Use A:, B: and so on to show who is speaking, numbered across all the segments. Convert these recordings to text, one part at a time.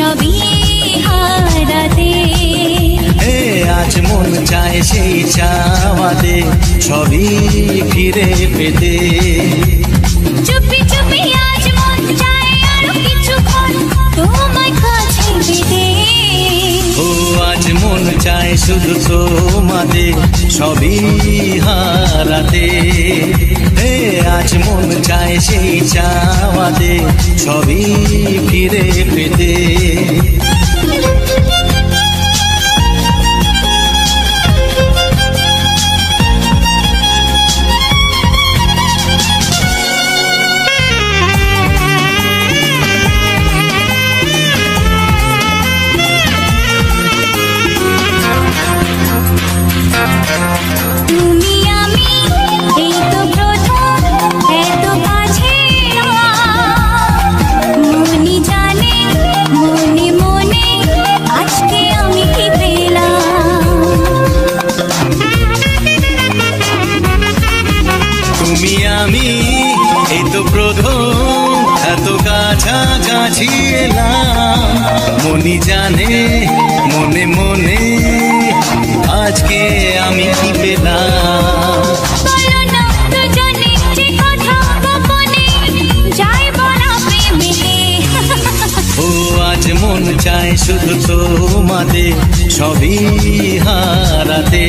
A: সবই হারাতে।
B: আজ মন চায় সেই চাওয়াতে সবই ফিরে পেতে।
A: চুপি চুপি আজ মন চায় আরো কিছুক্ষণ তোমায় কাছে পেতে।
B: ও আজ মন চায় শুধু তোমাদের সবই হারাতে। আজ মন চায় সেই চাওয়াতে সবই ফিরে পেতে। কাছাকাছি এলাম মনি জানে মনে মনে আজকে আমি কি পেলাম। ও আজ মন চায় শুধু তোমাদের সবই হারাতে।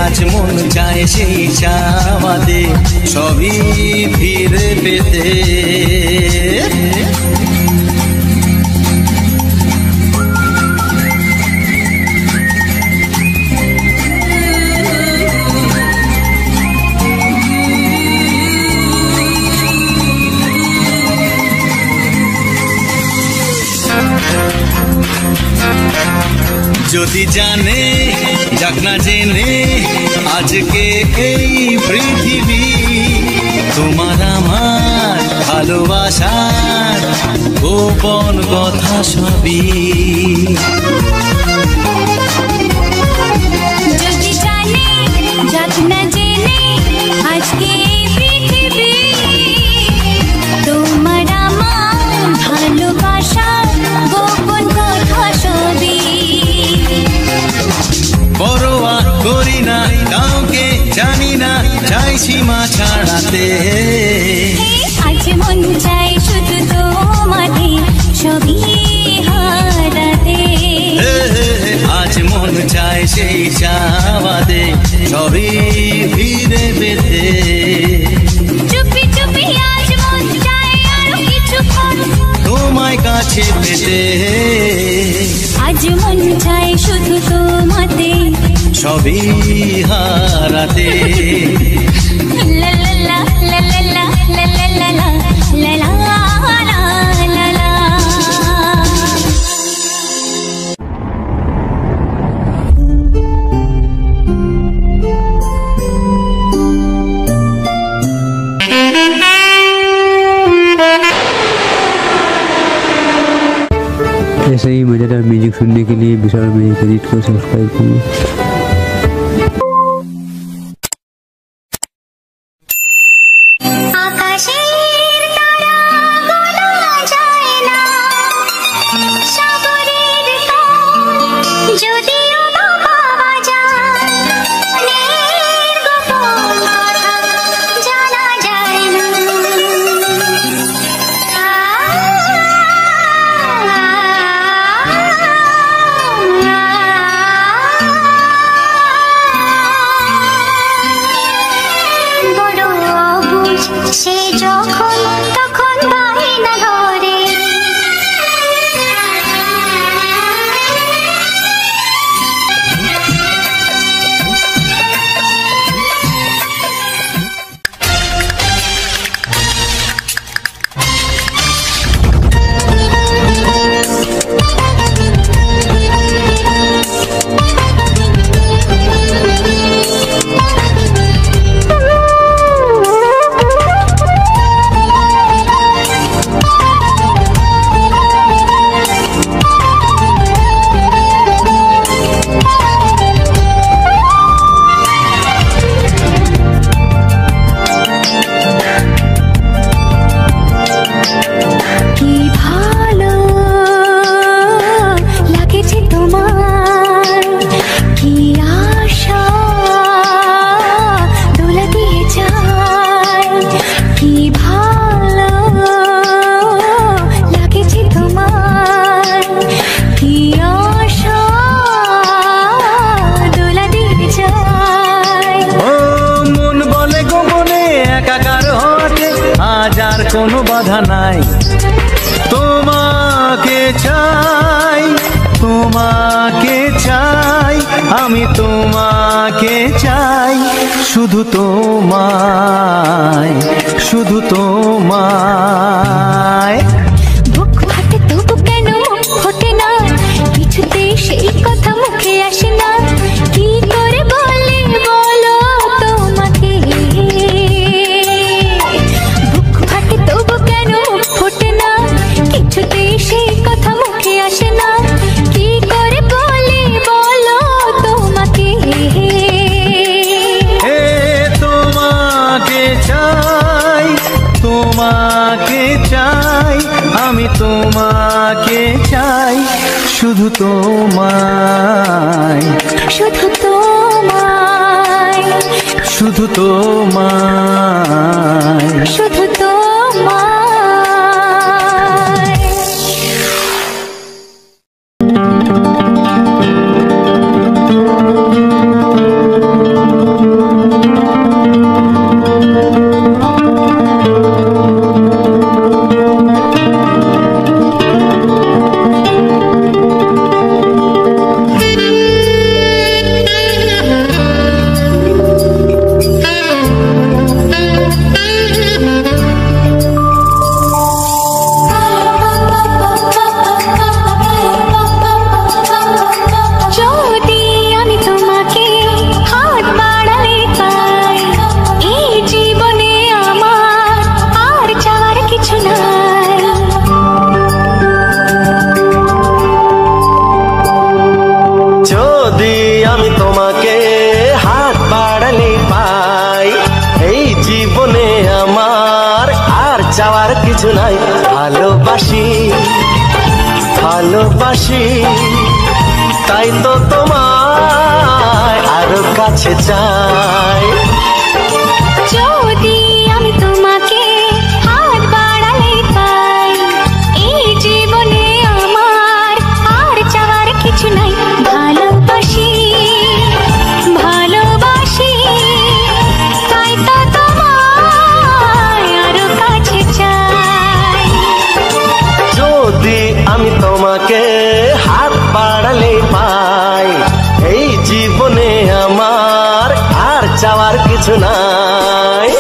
B: আজ মন চায় সেই চাওয়াতে সবই ফিরে পেতে। যদি জানে যাক না জেনে আজকে এই পৃথিবী তোমার আমার ভালোবাসার গোপন কথা সবই।
A: যদি জানে যাক না জেনে আজকে এই পৃথিবী তোমার আমার ভালোবাসার গোপন কথা সবই।
B: পরোয়া করি না কাউকে জানি না চাই সীমা ছাড়াতে।
A: আজ মন চাই শুধু তোমাদের সবই হারাতে।
B: আজ মন চায় সেই চাওয়াতে সবই ফিরে পেতে।
A: চুপি চুপি আজ মন চায় আরো কিছুক্ষণ
B: তোমায় কাছে পেতে।
A: আজ মন চায় শুধু তোমাদের
B: সবই হারাতে।
A: লা লা লা লা লা লা লা লা লা লা লা লা লা লা।
C: ऐसे ही मजेदार म्यूजिक सुनने के लिए विशाल म्यूजिक एडिट को सब्सक्राइब करिए।
B: তোমাকে চাই, আমি তোমাকে চাই, শুধু তোমায়, শুধু তোমায়।
A: বুক ফাটে তবু কেন মুখ ফোটে না, কিছুতে সেই কথা মুখে আসে না, কি করে বলি বলো তোমাকে। বুক ফাটে তবু কেন মুখ ফোটে না, কিছুতে সেই কথা মুখে আসে না, কি করে বলি বলো তোমাকে।
B: তোমাকে চাই, তোমাকে চাই, আমি তোমাকে চাই, শুধু তোমায়,
A: শুধু তোমায়,
B: শুধু তোমায়,
A: শুধু তোমায়।
D: চাওয়ার কিছু নাই, ভালোবাসি ভালোবাসি, তাই তো তোমায় আরো কাছে চাই।
A: যদি আমি তোমাকে হাত বাড়ালে পাই, এই জীবনে আমার আর চাওয়ার কিছু নাই, ভালোবাসি ভালোবাসি, তাই তো তোমায় আরো কাছে চাই।
D: যদি আমি তোমাকে হাত বাড়ালে পাই, এই জীবনে আমার আর চাওয়ার কিছু নাই।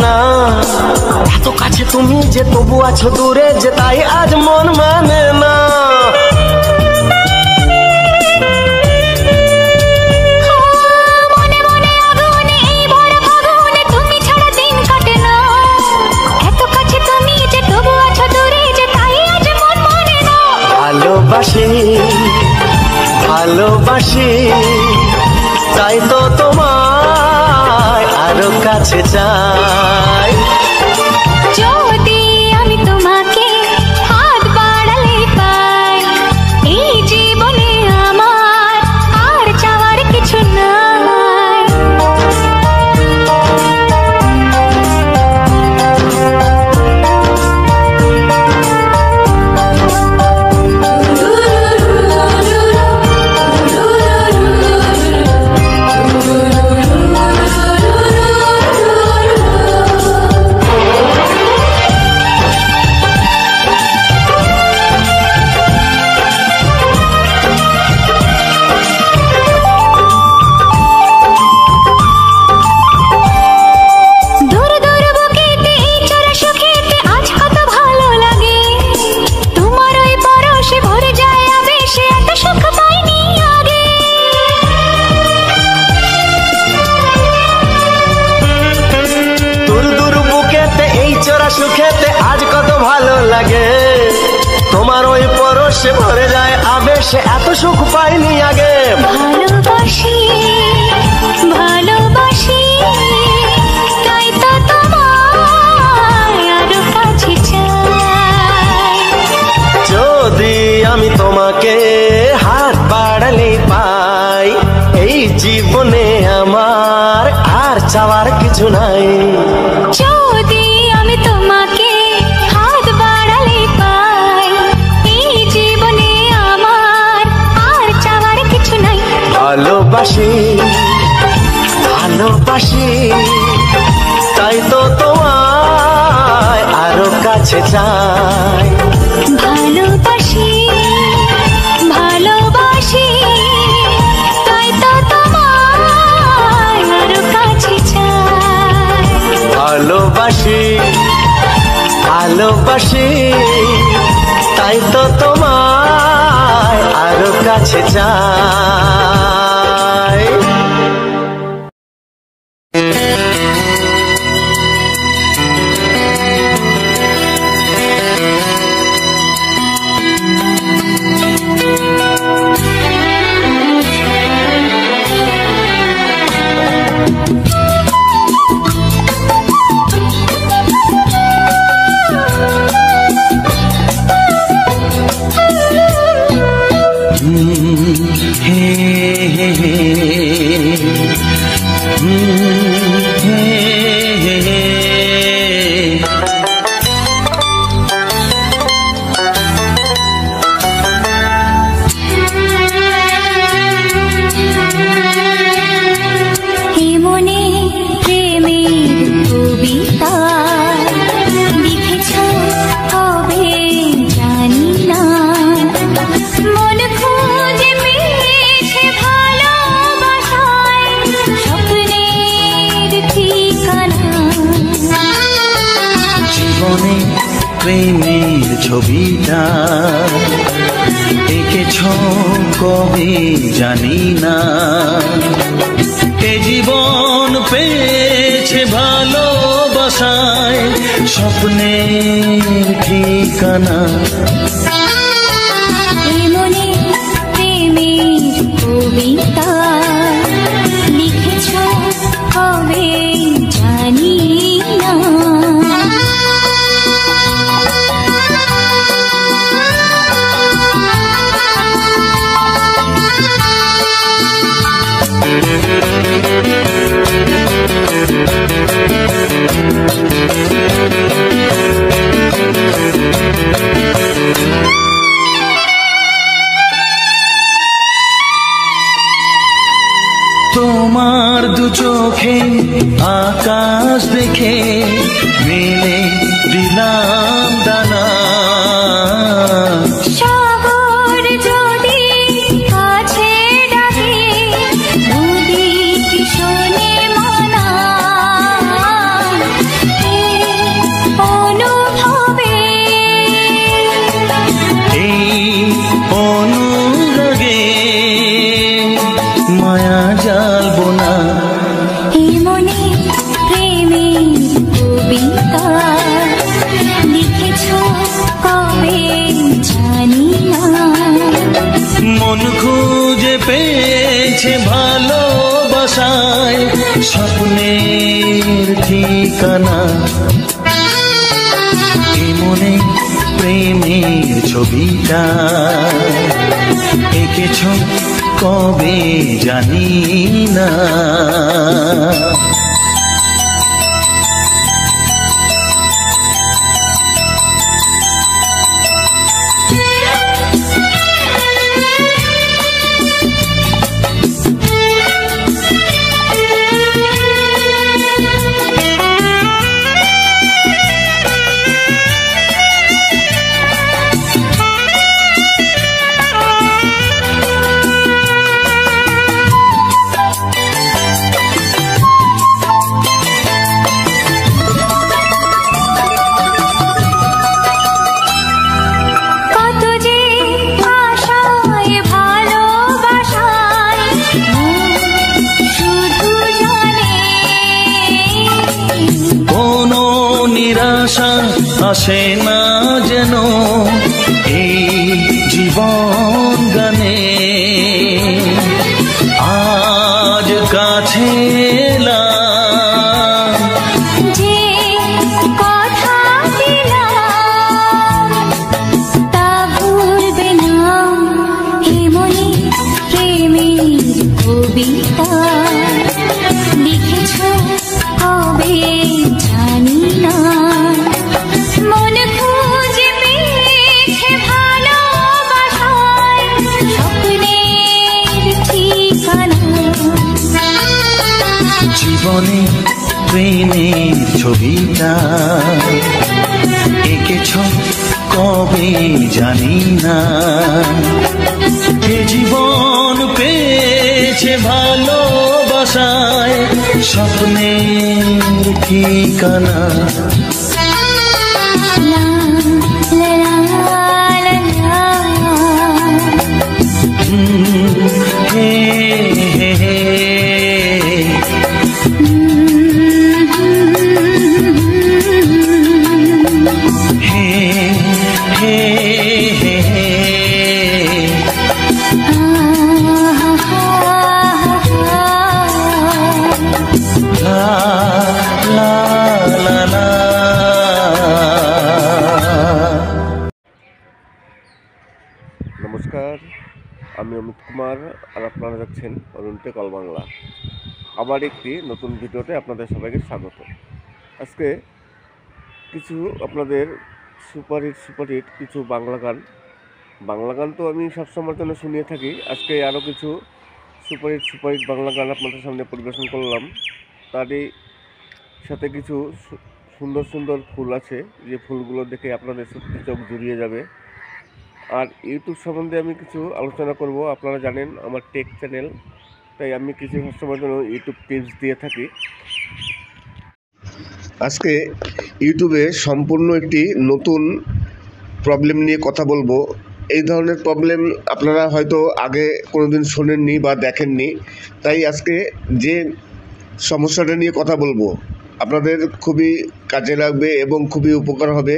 D: না এত কাছে তুমি যে তবু আছো দূরে, যে তাই আজ মন মানে না।
A: মনে মনে আগুনে এই ভরা ফাগুনে তুমি ছাড়া দিন কাটে না, এত কাছে তুমি যে তবু আছো দূরে, যে তাই আজ মন মানে না।
D: ভালোবাসি ভালোবাসি, তাই তো তোমায় আরো কাছে চাই।
A: যদি আমি তোমাকে হাত বাড়ালে পাই, এই জীবনে আমার আর চাওয়ার কিছু নাই।
D: সুখেতে আজ কত ভালো লাগে, তোমার ওই পরশে ভরে যায় আবেশে, এত সুখ পাইনি আগে।
A: ভালোবাসি ভালোবাসি, তাই তো তোমায় আরো কাছে চাই।
D: যদি আমি তোমাকে হাত বাড়ালে পাই, চাওয়ার কিছু নাই।
A: যদি আমি তোমাকে হাত বাড়ালে পাই, এই জীবনে আমার আর চাওয়ার কিছু নাই।
D: ভালোবাসি ভালোবাসি তাই তো তোমায় আরো কাছে চাই।
A: ভালোবাসি ভালোবাসি তাই তো তোমায় আরো কাছে চাই।
D: ভালোবাসি ভালোবাসি তাই তো তোমায় আরো কাছে চাই।
B: প্রেমের ছবিটা এঁকেছ কবে জানি না, এ জীবন পেয়েছে ভালোবাসায় স্বপ্নের ঠিকানা।
A: মনে প্রেমের কবিতা লিখেছ কবে জানি না।
B: তোমার দু চোখে আকাশ দেখে মেলে দিলাম দানা।
A: সাগর যদি কাছে ডাকে নদী কি শোনে মানা, অনুভবে
B: এই অনুরাগে মায়া জালবো না।
A: মনে প্রেমের কবিতা লিখেছ কবে জানি না।
B: মন খুঁজে পেয়েছে ভালোবাসায় স্বপ্নের ঠিকানা। এ মনে প্রেমের ছবিটা এঁকেছ কবে জানি না। আসে না যেন এই জীবন গানে, আজ কাছে এলাম
A: যে কথা দিলাম তা ভুলবে না। হে মনে প্রেমের কবিতা লিখেছ
B: ট্রেনের ছবিটা এঁকেছ কবে জানি না, এ জীবন পেয়েছে ভালোবাসায় স্বপ্নের ঠিকানা।
E: নমস্কার, আমি অমিত কুমার আর আপনারা দেখছেন অরুণটেক অল বাংলা। আবার একটি নতুন ভিডিওতে আপনাদের সবাইকে স্বাগত। আজকে কিছু আপনাদের সুপারহিট কিছু বাংলা গান তো আমি সবসময়ের জন্য শুনিয়ে থাকি। আজকে আরও কিছু সুপারহিট বাংলা গান আপনাদের সামনে পরিবেশন করলাম। তারই সাথে কিছু সুন্দর ফুল আছে, যে ফুলগুলো দেখে আপনাদের সত্যি চোখ জুড়িয়ে যাবে। আর ইউটিউব সম্বন্ধে আমি কিছু আলোচনা করব। আপনারা জানেন আমার টেক চ্যানেল, তাই আমি কিছু সবসময়ের জন্য ইউটিউব টিপস দিয়ে থাকি। আজকে ইউটিউবে সম্পূর্ণ একটি নতুন প্রবলেম নিয়ে কথা বলবো। এই ধরনের প্রবলেম আপনারা হয়তো আগে কোনোদিন শোনেননি বা দেখেননি, তাই আজকে যে সমস্যাটা নিয়ে কথা বলবো আপনাদের খুবই কাজে লাগবে এবং খুবই উপকার হবে।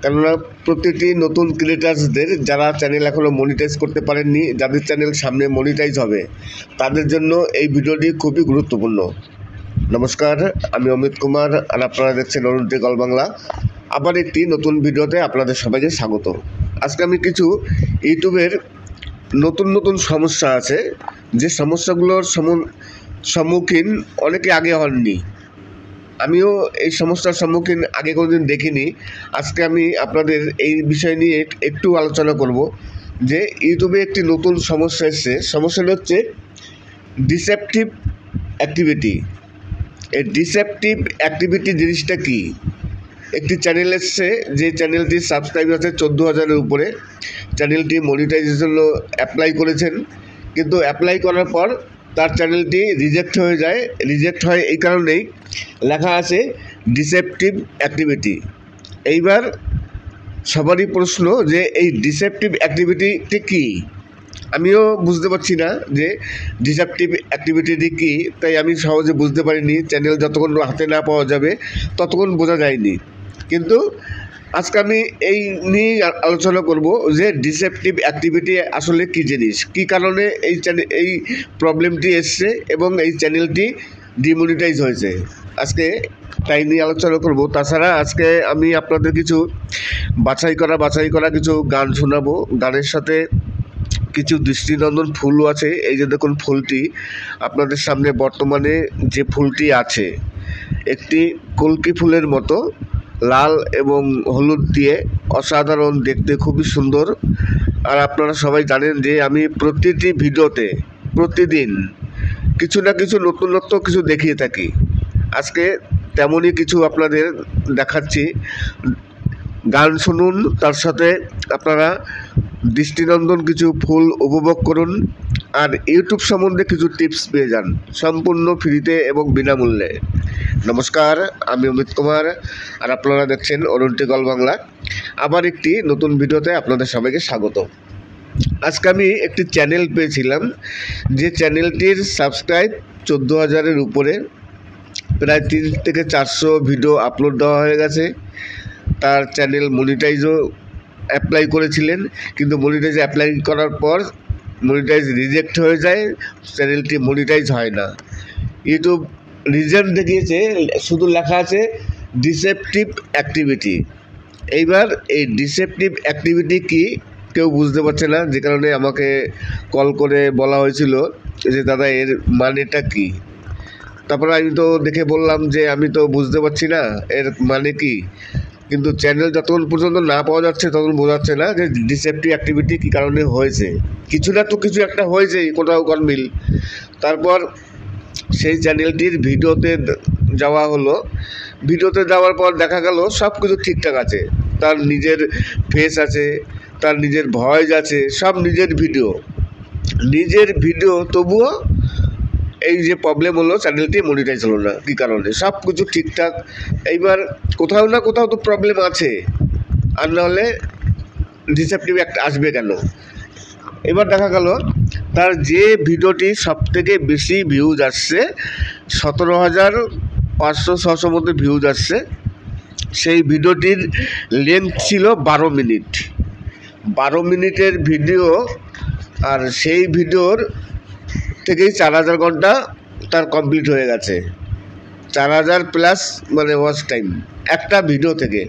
E: কেননা প্রতিটি নতুন ক্রিয়েটার্সদের যারা চ্যানেল এখনও মনিটাইজ করতে পারেননি, যাদের চ্যানেল সামনে মনিটাইজ হবে, তাদের জন্য এই ভিডিওটি খুবই গুরুত্বপূর্ণ। নমস্কার, আমি অমিত কুমার আর আপনারা দেখছেন অরুণটেক অল বাংলা। আবার একটি নতুন ভিডিওতে আপনাদের সবাইকে স্বাগত। আজকে আমি কিছু ইউটিউবের নতুন সমস্যা আছে, যে সমস্যাগুলোর সম্মুখীন অনেকে আগে হননি। আমিও এই সমস্যার সম্মুখীন আগে কোনোদিন দেখিনি। আজকে আমি আপনাদের এই বিষয় নিয়ে একটু আলোচনা করব যে ইউটিউবে একটি নতুন সমস্যা এসছে। সমস্যাটা হচ্ছে ডিসেপটিভ অ্যাক্টিভিটি। এই ডিসেপটিভ অ্যাক্টিভিটি জিনিসটা কি? একটি চ্যানেল এসছে, যে চ্যানেলটির সাবস্ক্রাইব আছে 14,000-এর উপরে। চ্যানেলটি মনিটাইজের জন্য অ্যাপ্লাই করেছেন, কিন্তু অ্যাপ্লাই করার পর তার চ্যানেলটি রিজেক্ট হয় এই কারণেই লেখা আছে ডিসেপটিভ অ্যাক্টিভিটি। এইবার সবারই প্রশ্ন যে এই ডিসেপটিভ অ্যাক্টিভিটিটি কী? আমিও বুঝতে পারছি না যে ডিসেপটিভ অ্যাক্টিভিটিটি কী, তাই আমি সহজে বুঝতে পারিনি। চ্যানেল যতক্ষণ হাতে না পাওয়া যাবে ততক্ষণ বোঝা যায়নি। কিন্তু আজকে আমি এই নিয়ে আলোচনা করব যে ডিসেপটিভ অ্যাক্টিভিটি আসলে কী জিনিস, কী কারণে এই প্রবলেমটি এসছে এবং এই চ্যানেলটি ডিমনিটাইজ হয়েছে। আজকে তাই নিয়ে আলোচনা করব। তাছাড়া আজকে আমি আপনাদের কিছু বাছাই করা কিছু গান শোনাবো। গানের সাথে কিছু দৃষ্টিনন্দন ফুলও আছে। এই যে দেখুন ফুলটি আপনাদের সামনে, বর্তমানে যে ফুলটি আছে একটি কলকি ফুলের মতো, লাল এবং হলুদ দিয়ে, অসাধারণ দেখতে, খুবই সুন্দর। আর আপনারা সবাই জানেন যে আমি প্রতিটি ভিডিওতে প্রতিদিন কিছু না কিছু নতুনত্ব কিছু দেখিয়ে থাকি। আজকে তেমনই কিছু আপনাদের দেখাচ্ছি। গান শুনুন, তার সাথে আপনারা দৃষ্টিনন্দন কিছু ফুল উপভোগ করুন, আর ইউটিউব সম্বন্ধে কিছু টিপস পেয়ে যান সম্পূর্ণ ফ্রিতে এবং বিনামূল্যে। নমস্কার, আমি অমিত কুমার আর আপনারা দেখছেন অরুণটেক অল বাংলা। আবার একটি নতুন ভিডিওতে আপনাদের সবাইকে স্বাগত। আজকে আমি একটি চ্যানেল পেয়েছিলাম, যে চ্যানেলটির সাবস্ক্রাইব 14,000-এর উপরে, প্রায় 300 থেকে 400 ভিডিও আপলোড দেওয়া হয়ে গেছে। তার চ্যানেল মনিটাইজও অ্যাপ্লাই করেছিলেন, কিন্তু মনিটাইজ অ্যাপ্লাই করার পর মনিটাইজ রিজেক্ট হয়ে যায়, চ্যানেলটি মনিটাইজ হয় না। ইউটিউব রিজন দেখিয়েছে, শুধু লেখা আছে ডিসেপটিভ অ্যাক্টিভিটি। এইবার এই ডিসেপটিভ অ্যাক্টিভিটি কি কেউ বুঝতে পারছে না, যে কারণে আমাকে কল করে বলা হয়েছিল যে দাদা এর মানেটা কি। তারপরে আমি তো দেখে বললাম যে আমি তো বুঝতে পারছি না এর মানে কি, কিন্তু চ্যানেল যতক্ষণ পর্যন্ত না পাওয়া যাচ্ছে ততক্ষণ বোঝাচ্ছে না যে ডিসেপটিভ অ্যাক্টিভিটি কী কারণে হয়েছে। কিছু না তো কিছু একটা হয়েছেই, কোথাও গরমিল। তারপর সেই চ্যানেলটির ভিডিওতে যাওয়া হলো। ভিডিওতে যাওয়ার পর দেখা গেল সব কিছু ঠিকঠাক আছে, তার নিজের ফেস আছে, তার নিজের ভয়েস আছে, সব নিজের ভিডিও, তবুও এই যে প্রবলেম হলো, চ্যানেলটি মনিটাইজ হলো না। কী কারণে? সব কিছু ঠিকঠাক, এইবার কোথাও না কোথাও তো প্রবলেম আছে, আর নাহলে ডিসেপ্টিভ একটা আসবে কেন? এবার দেখা গেল তার যে ভিডিওটি সবথেকে বেশি ভিউজ আসছে, 17,500-600 মধ্যে ভিউজ আসছে, সেই ভিডিওটির লেন্থ ছিল 12 মিনিট। 12 মিনিটের ভিডিও, আর সেই ভিডিওর থেকেই 4,000 ঘন্টা তার কমপ্লিট হয়ে গেছে। 4,000 প্লাস মানে ওয়াচ টাইম একটা ভিডিও থেকে।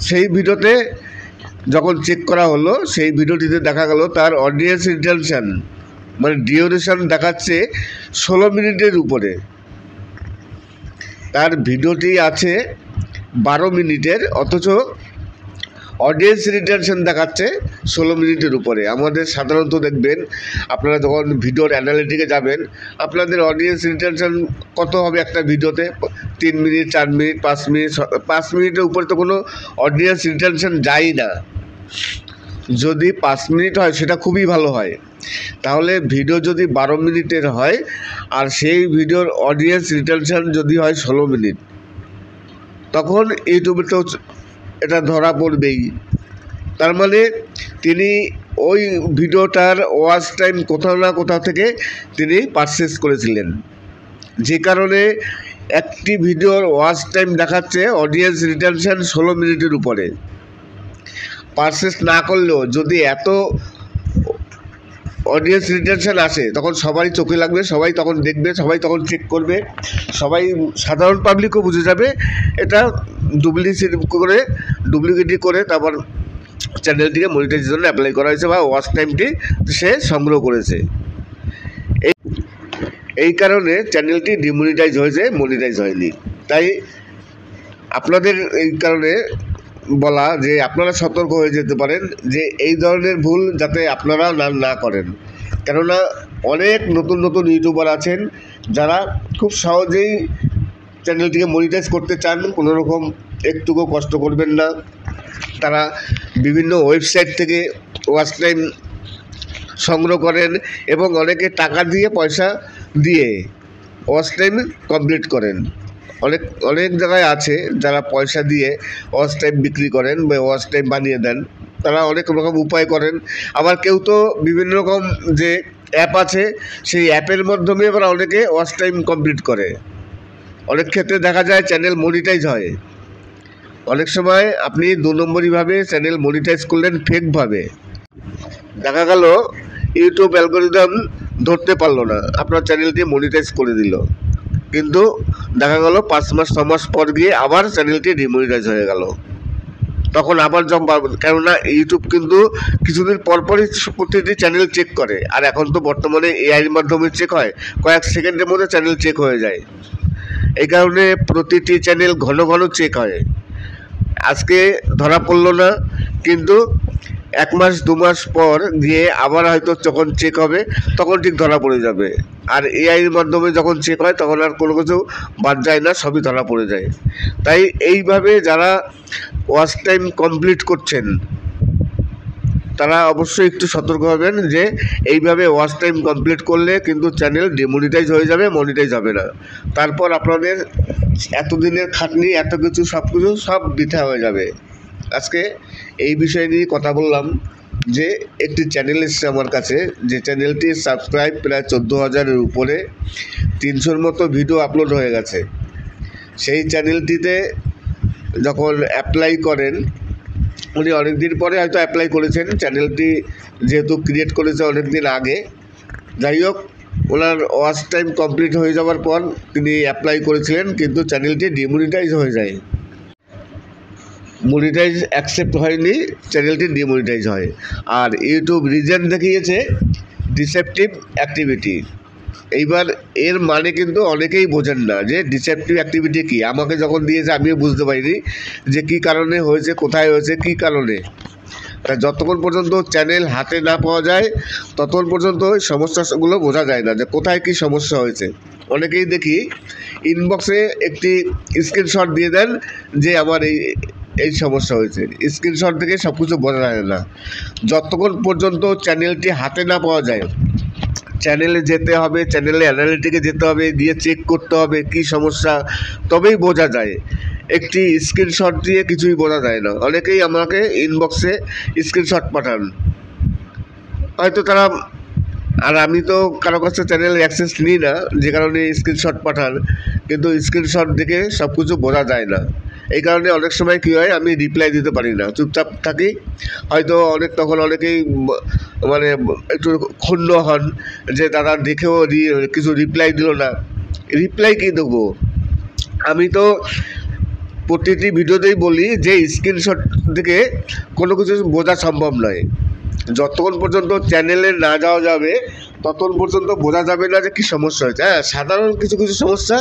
E: সেই ভিডিওতে যখন চেক করা হলো, সেই ভিডিওটিতে দেখা গেল তার অডিয়েন্স রিটেনশন মানে ডিউরেশন দেখাচ্ছে 16 মিনিটের উপরে। তার ভিডিওটি আছে 12 মিনিটের, অথচ অডিয়েন্স রিটেনশন দেখাচ্ছে 16 মিনিটের উপরে। আমাদের সাধারণত দেখবেন, আপনারা যখন ভিডিওর অ্যানালিটিকে যাবেন, আপনাদের অডিয়েন্স রিটেনশন কত হবে একটা ভিডিওতে? 3 মিনিট, 4 মিনিট, 5 মিনিট। 5 মিনিটের উপরে তো কোনো অডিয়েন্স রিটেনশন যায় না। যদি 5 মিনিট হয় সেটা খুবই ভালো হয়। তাহলে ভিডিও যদি 12 মিনিটের হয়, আর সেই ভিডিওর অডিয়েন্স রিটেনশন যদি হয় 16 মিনিট, তখন ইউটিউবে তো এটা ধরা পড়বেই। তার মানে তিনি ওই ভিডিওটার ওয়াচ টাইম কোথাও না কোথাও থেকে তিনি পারচেস করেছিলেন, যে কারণে একটি ভিডিওর ওয়াচ টাইম দেখাচ্ছে অডিয়েন্স রিটেনশন 16 মিনিটের উপরে। পারচেস না করলেও যদি এত অডিয়েন্স রিটেনশন আসে, তখন সবারই চোখে লাগবে, সবাই তখন দেখবে, সবাই তখন চেক করবে, সবাই সাধারণ পাবলিকও বুঝে যাবে এটা ডুপ্লিকেটি করে তারপর চ্যানেলটিকে মনিটাইজের জন্য অ্যাপ্লাই করা হয়েছে বা ওয়াচ টাইমটি সে সংগ্রহ করেছে। এই কারণে চ্যানেলটি ডিমনিটাইজ হয়েছে, মনিটাইজ হয়নি। তাই আপনাদের এই কারণে বলা যে আপনারা সতর্ক হয়ে যেতে পারেন যে এই ধরনের ভুল যাতে আপনারা না করেন। কেননা অনেক নতুন নতুন ইউটিউবার আছেন যারা খুব সহজেই চ্যানেলটিকে মনিটাইজ করতে চান, কোনো রকম একটুকু কষ্ট করবেন না। তারা বিভিন্ন ওয়েবসাইট থেকে ওয়াচ টাইম সংগ্রহ করেন এবং অনেকে টাকা দিয়ে, পয়সা দিয়ে ওয়াচ টাইম কমপ্লিট করেন। অনেক জায়গায় আছে যারা পয়সা দিয়ে ওয়াচ টাইম বিক্রি করেন বা ওয়াচ টাইম বানিয়ে দেন, তারা অনেক রকম উপায় করেন। আবার কেউ তো বিভিন্ন রকম যে অ্যাপ আছে, সেই অ্যাপের মাধ্যমে আবার অনেকে ওয়াচ টাইম কমপ্লিট করে। অনেক ক্ষেত্রে দেখা যায় চ্যানেল মনিটাইজ হয়। অনেক সময় আপনি 2 নম্বরিভাবে চ্যানেল মনিটাইজ করলেন, ফেকভাবে। দেখা গেল ইউটিউব অ্যালগরিদম ধরতে পারলো না, আপনার চ্যানেলটি মনিটাইজ করে দিল, কিন্তু দেখা গেল 5 মাস 6 মাস পর গিয়ে আবার চ্যানেলটি ডিমনিটাইজ হয়ে গেল। তখন আবার কেননা ইউটিউব কিন্তু কিছুদিন পরপরই প্রতিটি চ্যানেল চেক করে, আর এখন তো বর্তমানে এআইয়ের মাধ্যমে চেক হয়, কয়েক সেকেন্ডের মধ্যে চ্যানেল চেক হয়ে যায়। এই কারণে প্রতিটি চ্যানেল ঘন ঘন চেক হয়। আজকে ধরা পড়লো না, কিন্তু 1 মাস 2 মাস পর গিয়ে আবার হয়তো যখন চেক হবে তখন ঠিক ধরা পড়ে যাবে। আর এআইয়ের মাধ্যমে যখন চেক হয় তখন আর কোনো কিছু বাদ যায় না, সবই ধরা পড়ে যায়। তাই এইভাবে যারা ওয়াচ টাইম কমপ্লিট করছেন তারা অবশ্যই একটু সতর্ক হবেন যে এইভাবে ওয়াচ টাইম কমপ্লিট করলে কিন্তু চ্যানেল ডিমনিটাইজ হয়ে যাবে, মনিটাইজ হবে না। তারপর আপনাদের এতদিনের খাটনি, এত কিছু সব বৃথা হয়ে যাবে। আজকে এই বিষয় নিয়ে কথা বললাম যে একটি চ্যানেল এসছে আমার কাছে, যে চ্যানেলটির সাবস্ক্রাইব প্রায় 14,000-এর উপরে, 300-র মতো ভিডিও আপলোড হয়ে গেছে। সেই চ্যানেলটিতে যখন অ্যাপ্লাই করেন, উনি অনেক দিন পরে হয়তো অ্যাপ্লাই করেছেন, চ্যানেলটি যেহেতু ক্রিয়েট করেছে অনেক দিন আগে। যাই হোক, ওনার ওয়াচ টাইম কমপ্লিট হয়ে যাওয়ার পর তিনি অ্যাপ্লাই করেছিলেন, কিন্তু চ্যানেলটি ডিমনিটাইজ হয়ে যায়। মনিটাইজ অ্যাকসেপ্ট হয়নি, চ্যানেলটি ডিমনিটাইজ হয়। আর ইউটিউব রিজন দেখিয়েছে ডিসেপটিভ অ্যাক্টিভিটি। এইবার এর মানে কিন্তু অনেকেই বোঝেন না যে ডিসেপটিভ অ্যাক্টিভিটি কী। আমাকে যখন দিয়েছে আমিও বুঝতে পারিনি যে কী কারণে হয়েছে, কোথায় হয়েছে, কী কারণে। তা যতক্ষণ পর্যন্ত চ্যানেল হাতে না পাওয়া যায় ততক্ষণ পর্যন্ত ওই সমস্যাগুলো বোঝা যায় না যে কোথায় কী সমস্যা হয়েছে। অনেকেই দেখি ইনবক্সে একটি স্ক্রিনশট দিয়ে দেন যে আমার এই সমস্যা হয়েছে। স্ক্রিনশট থেকে সব কিছু বোঝা যায় না। যতক্ষণ পর্যন্ত চ্যানেলটি হাতে না পাওয়া যায়, চ্যানেলে যেতে হবে, চ্যানেলে অ্যানালিটিকে যেতে হবে, দিয়ে চেক করতে হবে কী সমস্যা, তবেই বোঝা যায়। একটি স্ক্রিনশট দিয়ে কিছুই বোঝা যায় না। অনেকেই আমাকে ইনবক্সে স্ক্রিনশট পাঠান, হয়তো তারা, আর আমি তো কারো কাছে চ্যানেলের অ্যাক্সেস নিই না, যে কারণে স্ক্রিনশট পাঠান, কিন্তু স্ক্রিনশট দেখে সব কিছু বোঝা যায় না। এই কারণে অনেক সময় কী হয়, আমি রিপ্লাই দিতে পারি না, চুপচাপ থাকি। হয়তো তখন অনেকেই মানে একটু ক্ষুণ্ণ হন যে তারা দেখেও কিছু রিপ্লাই দিল না। রিপ্লাই কী দেবো? আমি তো প্রতিটি ভিডিওতেই বলি যে স্ক্রিনশট থেকে কোনো কিছু বোঝা সম্ভব নয়। যতক্ষণ পর্যন্ত চ্যানেলে না যাওয়া যাবে ততক্ষণ পর্যন্ত বোঝা যাবে না যে কী সমস্যা হয়েছে। হ্যাঁ, সাধারণ কিছু কিছু সমস্যা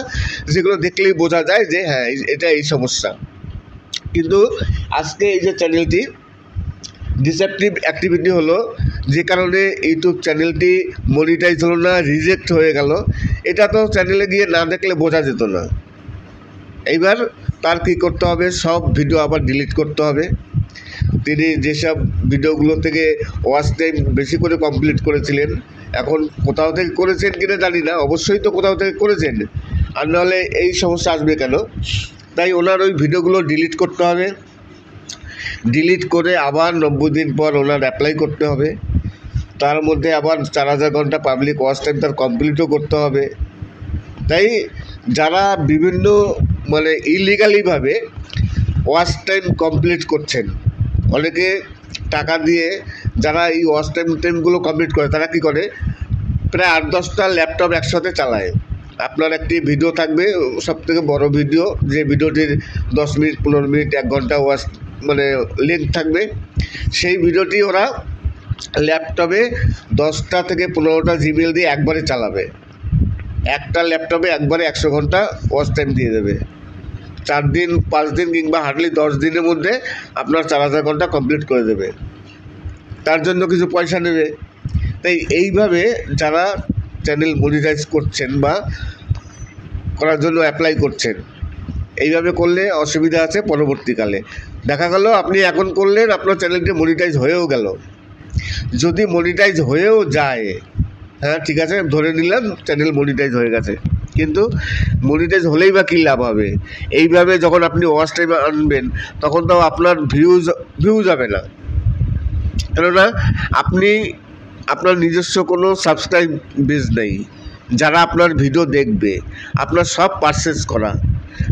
E: যেগুলো দেখলেই বোঝা যায় যে হ্যাঁ এটা এই সমস্যা। কিন্তু আজকে এই যে চ্যানেলটি ডিসেপটিভ অ্যাক্টিভিটি হলো, যে কারণে ইউটিউব চ্যানেলটি মনিটাইজ হলো না, রিজেক্ট হয়ে গেল, এটা তো চ্যানেলে গিয়ে না দেখলে বোঝা যেত না। এইবার তার কী করতে হবে, সব ভিডিও আবার ডিলিট করতে হবে। তিনি যেসব ভিডিওগুলো থেকে ওয়াচ টাইম বেশি করে কমপ্লিট করেছিলেন, এখন কোথাও থেকে করেছেন কিনা জানি না, অবশ্যই তো কোথাও থেকে করেছেন, আর নাহলে এই সমস্যা আসবে কেন? তাই ওনার ওই ভিডিওগুলো ডিলিট করতে হবে। ডিলিট করে আবার 90 দিন পর ওনার অ্যাপ্লাই করতে হবে। তার মধ্যে আবার 4000 ঘন্টা পাবলিক ওয়াচ টাইম তার কমপ্লিটও করতে হবে। তাই যারা বিভিন্ন মানে ইলিগালিভাবে ওয়াচ টাইম কমপ্লিট করছেন, অনেকে টাকা দিয়ে যারা এই ওয়াচ টাইমগুলো কমপ্লিট করে, তারা কী করে, প্রায় 8-10টা ল্যাপটপ একসাথে চালায়। আপনার একটি ভিডিও থাকবে, সবথেকে বড় ভিডিও, যে ভিডিওটির 10 মিনিট 15 মিনিট 1 ঘন্টা ওয়াচ মানে লেন্থ থাকবে, সেই ভিডিওটি ওরা ল্যাপটপে 10টা থেকে 15টা জিমেল দিয়ে একবারে চালাবে। একটা ল্যাপটপে একবারে 100 ঘন্টা ওয়াচ টাইম দিয়ে দেবে। 4 দিন 5 দিন কিংবা হার্ডলি 10 দিনের মধ্যে আপনার 4000 ঘন্টা কমপ্লিট করে দেবে। তার জন্য কিছু পয়সা নেবে। তাই এইভাবে যারা চ্যানেল মনিটাইজ করছেন বা করার জন্য অ্যাপ্লাই করছেন, এইভাবে করলে অসুবিধা আছে পরবর্তীকালে। দেখা গেল আপনি এখন করলেন, আপনার চ্যানেলটি মনিটাইজ হয়েও গেল। যদি মনিটাইজ হয়েও যায়, হ্যাঁ ঠিক আছে, ধরে নিলাম চ্যানেল মনিটাইজ হয়ে গেছে, কিন্তু মনিটাইজ হলেই বা কী লাভ হবে? এইভাবে যখন আপনি ওয়াচ টাইম আনবেন তখন তো আপনার ভিউজ হবে না, কেননা আপনি আপনার নিজস্ব কোনো সাবস্ক্রাইব বেস নেই। যারা আপনার ভিডিও দেখবে, আপনার সব পারচেজ করা,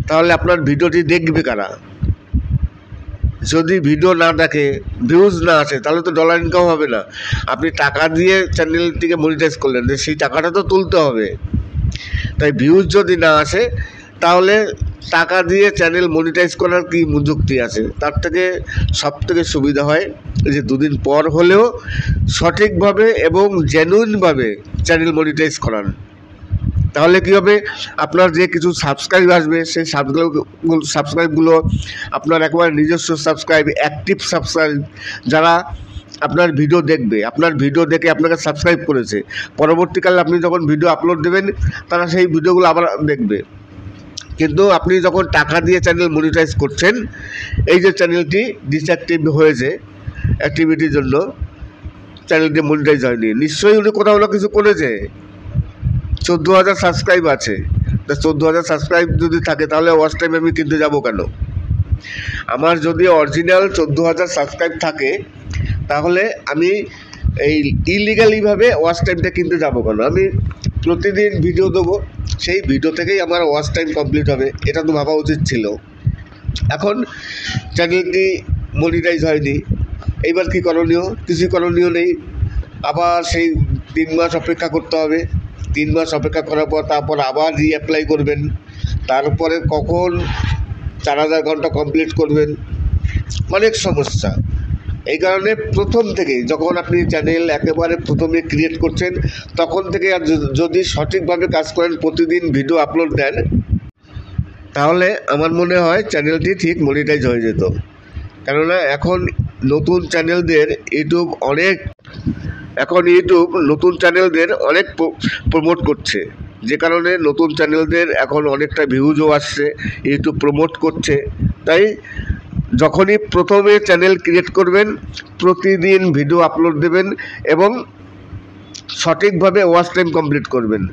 E: তাহলে আপনার ভিডিওটি দেখবে কারা? যদি ভিডিও না দেখে, ভিউজ না আসে, তাহলে তো ডলার ইনকাম হবে না। আপনি টাকা দিয়ে চ্যানেলটিকে মনিটাইজ করলেন, সেই টাকাটা তো তুলতে হবে। তাই ভিউজ যদি না আসে, তাহলে টাকা দিয়ে চ্যানেল মনিটাইজ করার কি যুক্তি আছে? তার থেকে সবথেকে সুবিধা হয় যে 2 দিন পর হলেও সঠিকভাবে এবং জেনুইনভাবে চ্যানেল মনিটাইজ করান। তাহলে কী হবে, আপনার যে কিছু সাবস্ক্রাইব আসবে, সেই সাবস্ক্রাইবগুলো আপনার একেবারে নিজস্ব সাবস্ক্রাইব, অ্যাক্টিভ সাবস্ক্রাইব, যারা আপনার ভিডিও দেখবে, আপনার ভিডিও দেখে আপনাকে সাবস্ক্রাইব করেছে, পরবর্তীকালে আপনি যখন ভিডিও আপলোড দেবেন তারা সেই ভিডিওগুলো আবার দেখবে। কিন্তু আপনি যখন টাকা দিয়ে চ্যানেল মনিটাইজ করছেন, এই যে চ্যানেলটি ডিসঅ্যাক্টিভ হয়েছে অ্যাক্টিভিটির জন্য, চ্যানেলটি মনিটাইজ হয়নি, নিশ্চয়ই উনি কোথাও না কিছু করেছে। 14,000 সাবস্ক্রাইব আছে, তা 14,000 সাবস্ক্রাইব যদি থাকে তাহলে ওয়াচ টাইম আমি কিনতে যাব কেন? আমার যদি অরিজিনাল 14,000 সাবস্ক্রাইব থাকে, তাহলে আমি এই ইলিগালিভাবে ওয়াচ টাইমটা কিনতে যাব কেন? আমি প্রতিদিন ভিডিও দেবো, সেই ভিডিও থেকেই আমার ওয়াচ টাইম কমপ্লিট হবে, এটা তো ভাবা উচিত ছিল। এখন চ্যানেলটি মনিটাইজ হয়নি, এইবার কী করণীয়? কিছু করণীয় নেই, আবার সেই 3 মাস অপেক্ষা করতে হবে। 3 মাস অপেক্ষা করার পর তারপর আবার রিঅ্যাপ্লাই করবেন, তারপরে কখন 4000 ঘন্টা কমপ্লিট করবেন, অনেক সমস্যা। এই কারণে প্রথম থেকেই যখন আপনি চ্যানেল একেবারে প্রথমে ক্রিয়েট করছেন, তখন থেকে আর যদি সঠিকভাবে কাজ করেন, প্রতিদিন ভিডিও আপলোড দেন, তাহলে আমার মনে হয় চ্যানেলটি ঠিক মনিটাইজ হয়ে যেত। কেননা এখন নতুন চ্যানেলদের ইউটিউব নতুন চ্যানেলদের অনেক প্রমোট করছে। যে কারণে নতুন চ্যানেলদের এখন অনেকটা ভিউজও আসছে, ইউটিউব প্রমোট করছে। তাই যখনই প্রথমে চ্যানেল ক্রিয়েট করবেন প্রতিদিন ভিডিও আপলোড দেবেন এবং সঠিকভাবে ওয়াচ টাইম কমপ্লিট করবেন,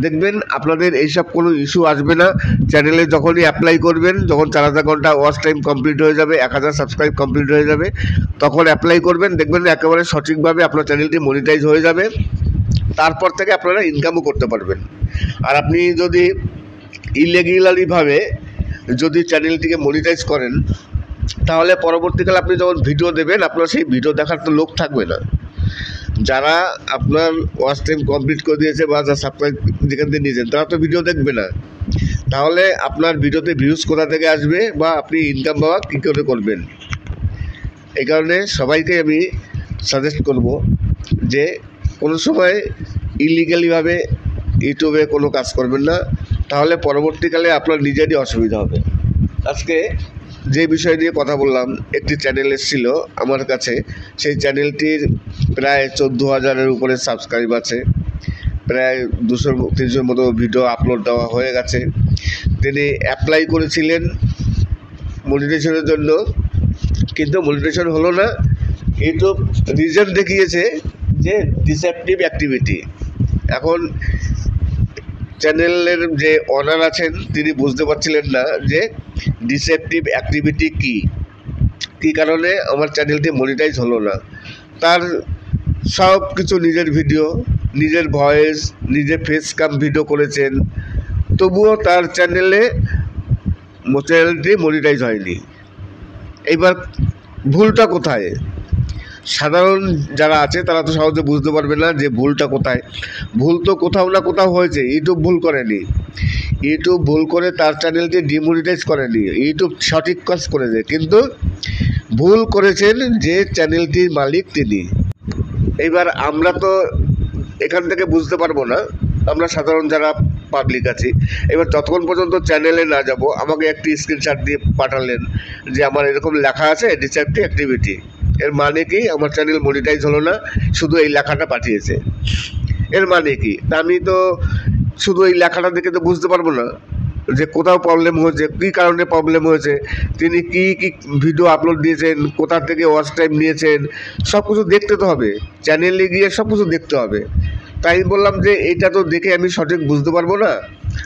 E: দেখবেন আপনাদের এইসব কোনো ইস্যু আসবে না। চ্যানেলে যখনই অ্যাপ্লাই করবেন, যখন 4000 ঘন্টা ওয়াচ টাইম কমপ্লিট হয়ে যাবে, 1000 সাবস্ক্রাইব কমপ্লিট হয়ে যাবে, তখন অ্যাপ্লাই করবেন, দেখবেন একেবারে সঠিকভাবে আপনার চ্যানেলটি মনিটাইজ হয়ে যাবে। তারপর থেকে আপনারা ইনকামও করতে পারবেন। আর আপনি যদি ইরেগুলারভাবে যদি চ্যানেলটিকে মনিটাইজ করেন, তাহলে পরবর্তীকালে আপনি যখন ভিডিও দেবেন আপনার সেই ভিডিও দেখার তো লোক থাকবে না। যারা আপনার ওয়াচ টাইম কমপ্লিট করে দিয়েছে বা যারা সাবস্ক্রাইব যেখান থেকে নিয়েছেন তারা তো ভিডিও দেখবে না, তাহলে আপনার ভিডিওতে ভিউজ কোথা থেকে আসবে বা আপনি ইনকাম পাওয়া কী করে করবেন? এই কারণে সবাইকে আমি সাজেস্ট করব যে কোনো সময় ইলিগালিভাবে ইউটিউবে কোনো কাজ করবেন না, তাহলে পরবর্তীকালে আপনার নিজেরই অসুবিধা হবে। আজকে যে বিষয় নিয়ে কথা বললাম, একটি চ্যানেল এসেছিল আমার কাছে, সেই চ্যানেলটির প্রায় 14,000-এর উপরে সাবস্ক্রাইব আছে, প্রায় 200-300 মতো ভিডিও আপলোড দেওয়া হয়ে গেছে। তিনি অ্যাপ্লাই করেছিলেন মনিটাইজেশনের জন্য, কিন্তু মনিটাইজেশন হলো না। ইউটিউব রিজন দেখিয়েছে যে ডিসেপটিভ অ্যাক্টিভিটি। এখন চ্যানেলের যে অনার আছেন তিনি বুঝতে পারছিলেন না যে ডিসেপটিভ অ্যাক্টিভিটি কী কারণে আমার চ্যানেলটি মনিটাইজ হলো না। তার সব কিছু নিজের ভিডিও, নিজের ভয়েস, নিজের ফেস কাম ভিডিও করেছেন, তবুও তার চ্যানেলটি মনিটাইজ হয়নি। এইবার ভুলটা কোথায়? সাধারণ যারা আছে তারা তো সহজে বুঝতে পারবে না যে ভুলটা কোথায়। ভুল তো কোথাও না কোথাও হয়েছে, ইউটিউব ভুল করেনি। ইউটিউব ভুল করে তার চ্যানেলটি ডিমনিটাইজ করেনি, ইউটিউব সঠিক কাজ করেছে, কিন্তু ভুল করেছেন যে চ্যানেলটির মালিক তিনি। এইবার আমরা তো এখান থেকে বুঝতে পারবো না, আমরা সাধারণ যারা পাবলিক আছি। এবার যতক্ষণ পর্যন্ত চ্যানেলে না যাব, আমাকে একটি স্ক্রিনশট দিয়ে পাঠালেন যে আমার এরকম লেখা আছে ডিসেপটিভ অ্যাক্টিভিটি, এর মানে কি আমার চ্যানেল মনিটাইজ হলো না, শুধু এই লেখাটা পাঠিয়েছে, এর মানে কি? আমি তো শুধু এই লেখাটা দেখে তো বুঝতে পারবো না যে কোথাও প্রবলেম হয়েছে, কী কারণে প্রবলেম হয়েছে, তিনি কি কি ভিডিও আপলোড দিয়েছেন, কোথা থেকে ওয়াচ টাইম নিয়েছেন, সব কিছু দেখতে তো হবে, চ্যানেলে গিয়ে সব কিছু দেখতে হবে। তাই বললাম যে এইটা তো দেখে আমি সঠিক বুঝতে পারবো না,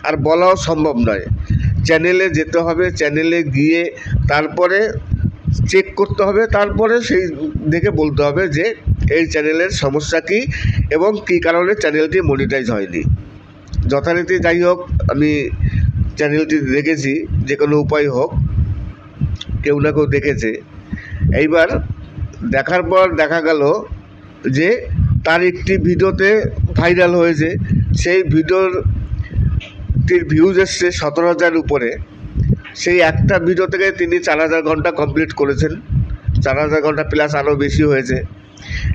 E: আর বলাও সম্ভব নয়। চ্যানেলে যেতে হবে, চ্যানেলে গিয়ে তারপরে চেক করতে হবে, তারপরে সেই দেখে বলতে হবে যে এই চ্যানেলের সমস্যা কী এবং কী কারণে চ্যানেলটি মনিটাইজ হয়নি। যথারীতি যাই হোক, আমি চ্যানেলটি দেখেছি, যে কোনো উপায় হোক কেউ না কেউ দেখেছে। এইবার দেখার পর দেখা গেল যে তার একটি ভিডিওতে ভাইরাল হয়েছে, সেই ভিডিওটির ভিউজ এসছে 17,000 উপরে। সেই একটা ভিডিও থেকে তিনি 4,000 ঘন্টা কমপ্লিট করেছেন, 4,000 ঘন্টা প্লাস আরও বেশি হয়েছে।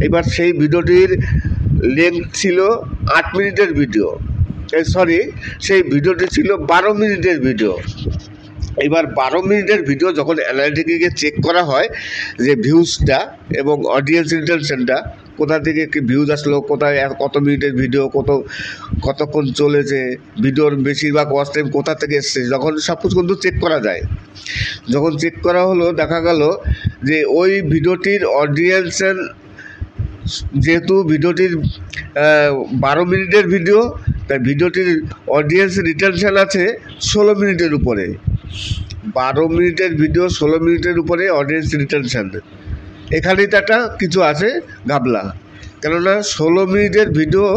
E: এবার সেই ভিডিওটির লেন্থ ছিল 8 মিনিটের ভিডিও, সেই ভিডিওটি ছিল 12 মিনিটের ভিডিও। এবার 12 মিনিটের ভিডিও যখন অ্যানালিটিকে চেক করা হয় যে ভিউজটা এবং অডিয়েন্স রিটেনশনটা কোথা থেকে কি ভিউজ আসলো, কোথায় কত মিনিটের ভিডিও, কতক্ষণ চলেছে, ভিডিওর বেশিরভাগ ওয়াচ টাইম কোথা থেকে এসছে, যখন সব কিছু কিন্তু চেক করা যায়। যখন চেক করা হলো দেখা গেল যে ওই ভিডিওটির অডিয়েন্সের, যেহেতু ভিডিওটির 12 মিনিটের ভিডিও, তাই ভিডিওটির অডিয়েন্স রিটেনশন আছে 16 মিনিটের উপরে। 12 মিনিটের ভিডিও 16 মিনিটের উপরে অডিয়েন্স রিটেনশন, এখানেই তো একটা কিছু আছে ঘাবলা। কেননা 16 মিনিটের ভিডিও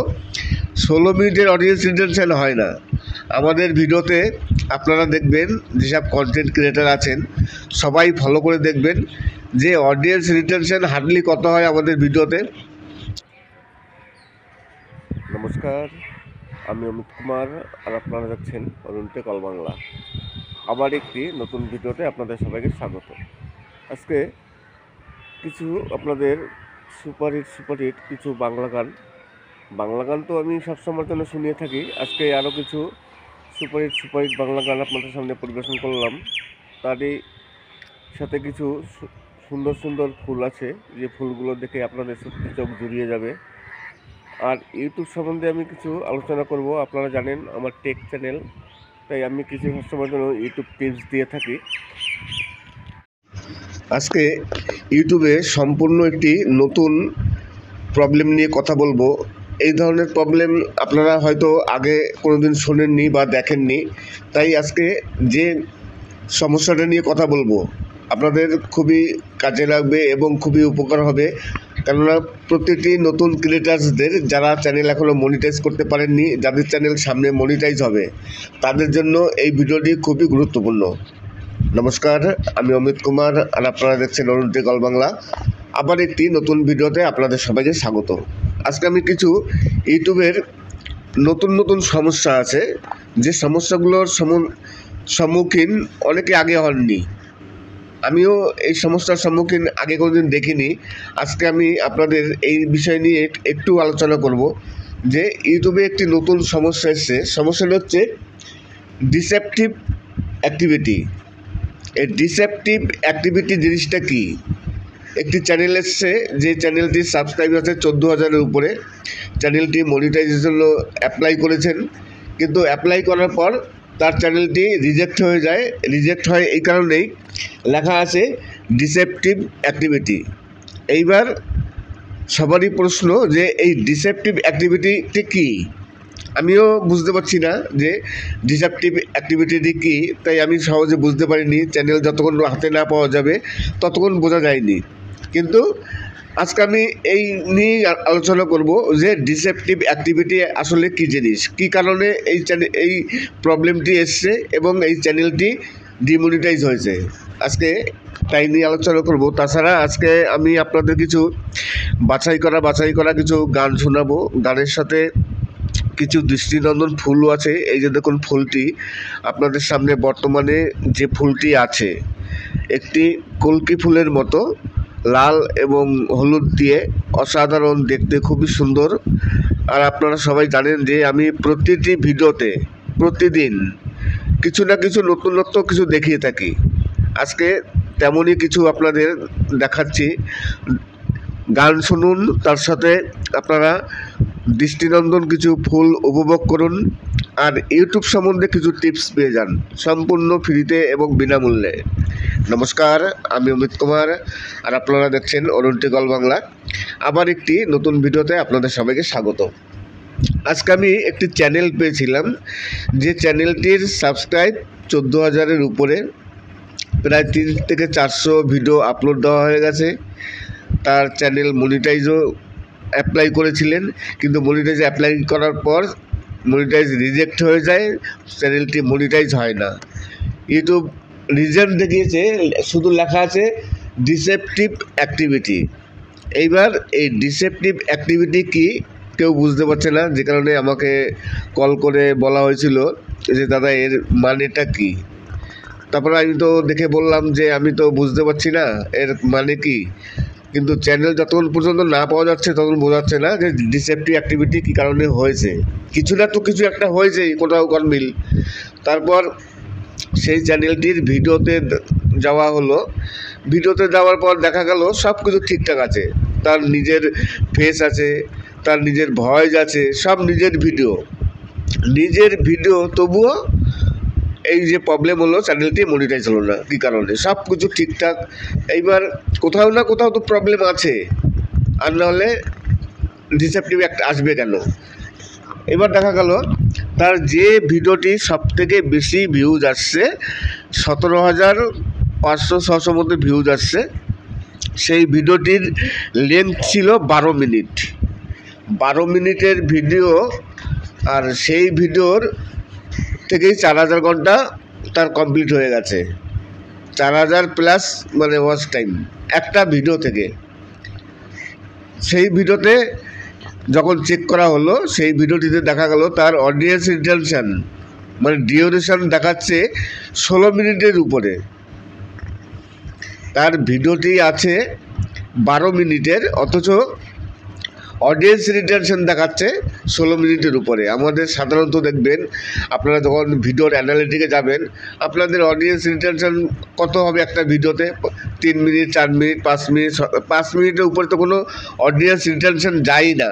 E: 16 মিনিটের অডিয়েন্স রিটেনশন হয় না। আমাদের ভিডিওতে আপনারা দেখবেন, যেসব কন্টেন্ট ক্রিয়েটার আছেন সবাই ফলো করে দেখবেন যে অডিয়েন্স রিটেনশন হার্ডলি কত হয় আমাদের ভিডিওতে। নমস্কার, আমি অমিত কুমার, আর আপনারা দেখছেন অরুণ টেক অল বাংলা। আবার একটি নতুন ভিডিওতে আপনাদের সবাইকে স্বাগত। আজকে কিছু আপনাদের সুপারহিট কিছু বাংলা গান তো আমি সবসময়ের জন্য শুনিয়ে থাকি। আজকে আরও কিছু সুপারহিট বাংলা গান আপনাদের সামনে পরিবেশন করলাম। তারই সাথে কিছু সুন্দর সুন্দর ফুল আছে, যে ফুলগুলো দেখে আপনাদের সত্যি চোখ জুড়িয়ে যাবে। আর ইউটিউব সম্বন্ধে আমি কিছু আলোচনা করব। আপনারা জানেন আমার টেক চ্যানেল, তাই আমি কিছু সময়ের জন্য ইউটিউব টিপস দিয়ে থাকি। আজকে ইউটিউবে সম্পূর্ণ একটি নতুন প্রবলেম নিয়ে কথা বলবো। এই ধরনের প্রবলেম আপনারা হয়তো আগে কোনোদিন শোনেননি বা দেখেননি, তাই আজকে যে সমস্যাটা নিয়ে কথা বলবো আপনাদের খুবই কাজে লাগবে এবং খুবই উপকার হবে। কেননা প্রত্যেকটি নতুন ক্রিয়েটার্সদের যারা চ্যানেল এখনও মনিটাইজ করতে পারেননি, যাদের চ্যানেল সামনে মনিটাইজ হবে, তাদের জন্য এই ভিডিওটি খুবই গুরুত্বপূর্ণ। নমস্কার, আমি অমিত কুমার আর আপনারা দেখছেন অরুণ টেক অল বাংলা। আবার একটি নতুন ভিডিওতে আপনাদের সবাইকে স্বাগত। আজকে আমি কিছু ইউটিউবের নতুন সমস্যা আছে, যে সমস্যাগুলোর সম্মুখীন অনেকে আগে হননি। আমিও এই সমস্যার সম্মুখীন আগে কোনোদিন দেখিনি। আজকে আমি আপনাদের এই বিষয় নিয়ে একটু আলোচনা করব যে ইউটিউবে একটি নতুন সমস্যা এসছে। সমস্যাটা হচ্ছে ডিসেপটিভ অ্যাক্টিভিটি। এই ডিসেপটিভ অ্যাক্টিভিটি জিনিসটা কি? একটি চ্যানেল এসছে, যে চ্যানেলটির সাবস্ক্রাইব আছে 14,000-এর উপরে। চ্যানেলটি মনিটাইজের জন্য অ্যাপ্লাই করেছেন, কিন্তু অ্যাপ্লাই করার পর তার চ্যানেলটি রিজেক্ট হয়ে যায়। রিজেক্ট হয় এই কারণেই, লেখা আছে ডিসেপটিভ অ্যাক্টিভিটি। এইবার সবারই প্রশ্ন যে এই ডিসেপটিভ অ্যাক্টিভিটিটি কী? আমিও বুঝতে পারছি না যে ডিসেপটিভ অ্যাক্টিভিটিটি কী, তাই আমি সহজে বুঝতে পারিনি। চ্যানেল যতক্ষণ হাতে না পাওয়া যাবে ততক্ষণ বোঝা যায়নি। কিন্তু আজকে আমি এই নিয়ে আলোচনা করব যে ডিসেপটিভ অ্যাক্টিভিটি আসলে কী জিনিস, কী কারণে এই প্রবলেমটি এসছে এবং এই চ্যানেলটি ডিমনিটাইজ হয়েছে। আজকে তাই নিয়ে আলোচনা করব। তাছাড়া আজকে আমি আপনাদের কিছু বাছাই করা কিছু গান শোনাবো। গানের সাথে কিছু দৃষ্টিনন্দন ফুলও আছে। এই যে দেখুন ফুলটি আপনাদের সামনে, বর্তমানে যে ফুলটি আছে একটি কলকি ফুলের মতো, লাল এবং হলুদ দিয়ে, অসাধারণ দেখতে, খুবই সুন্দর। আর আপনারা সবাই জানেন যে আমি প্রতিটি ভিডিওতে প্রতিদিন কিছু না কিছু নতুনত্ব কিছু দেখিয়ে থাকি। আজকে তেমনই কিছু আপনাদের দেখাচ্ছি। গান শুনুন, তার সাথে আপনারা দৃষ্টিনন্দন কিছু ফুল উপভোগ করুন, আর ইউটিউব সম্বন্ধে কিছু টিপস পেয়ে যান সম্পূর্ণ ফ্রিতে এবং বিনামূল্যে। নমস্কার, আমি অমিত কুমার আর আপনারা দেখছেন অরুণ টেক অল বাংলা। আবার একটি নতুন ভিডিওতে আপনাদের সবাইকে স্বাগত। আজকে আমি একটি চ্যানেল পেয়েছিলাম, যে চ্যানেলটির সাবস্ক্রাইব 14,000-এর উপরে, প্রায় 300 থেকে 400 ভিডিও আপলোড দেওয়া হয়ে গেছে। তার চ্যানেল মনিটাইজও অ্যাপ্লাই করেছিলেন, কিন্তু মনিটাইজ অ্যাপ্লাই করার পর মনিটাইজ রিজেক্ট হয়ে যায়, চ্যানেলটি মনিটাইজ হয় না। ইউটিউব রিজন দেখিয়েছে, শুধু লেখা আছে ডিসেপটিভ অ্যাক্টিভিটি। এইবার এই ডিসেপটিভ অ্যাক্টিভিটি কি কেউ বুঝতে পারছে না, যে কারণে আমাকে কল করে বলা হয়েছিল যে দাদা এর মানেটা কি। তারপরে আমি তো দেখে বললাম যে আমি তো বুঝতে পারছি না এর মানে কি, কিন্তু চ্যানেল যতক্ষণ পর্যন্ত না পাওয়া যাচ্ছে ততক্ষণ বোঝাচ্ছে না যে ডিসেপটিভ অ্যাক্টিভিটি কী কারণে হয়েছে। কিছু না তো কিছু একটা হয়েছে, কোথাও গরমিল। তারপর সেই চ্যানেলটির ভিডিওতে যাওয়া হলো। ভিডিওতে যাওয়ার পর দেখা গেল সব কিছু ঠিকঠাক আছে, তার নিজের ফেস আছে, তার নিজের ভয়েস আছে, সব নিজের ভিডিও, তবুও এই যে প্রবলেম হলো, চ্যানেলটি মনিটাইজ হলো না। কী কারণে? সব কিছু ঠিকঠাক। এইবার কোথাও না কোথাও তো প্রবলেম আছে, আর নাহলে ডিসেপটিভ একটা আসবে কেন? এবার দেখা গেল তার যে ভিডিওটি সবথেকে বেশি ভিউজ আসছে, 17,500-600 মধ্যে ভিউজ আসছে, সেই ভিডিওটির লেন্থ ছিল 12 মিনিট। 12 মিনিটের ভিডিও, আর সেই ভিডিওর থেকেই 4,000 ঘন্টা তার কমপ্লিট হয়ে গেছে। 4,000 প্লাস মানে ওয়াচ টাইম একটা ভিডিও থেকে। সেই ভিডিওতে যখন চেক করা হলো, সেই ভিডিওটিতে দেখা গেল তার অডিয়েন্স রিটেনশন মানে ডিউরেশন দেখাচ্ছে 16 মিনিটের উপরে। তার ভিডিওটি আছে 12 মিনিটের, অথচ অডিয়েন্স রিটেনশন দেখাচ্ছে 16 মিনিটের উপরে। আমাদের সাধারণত দেখবেন, আপনারা যখন ভিডিওর অ্যানালিটিকে যাবেন, আপনাদের অডিয়েন্স রিটেনশন কত হবে একটা ভিডিওতে? 3 মিনিট, 4 মিনিট, 5 মিনিট। 5 মিনিটের উপরে তো কোনো অডিয়েন্স রিটেনশন যায়ই না।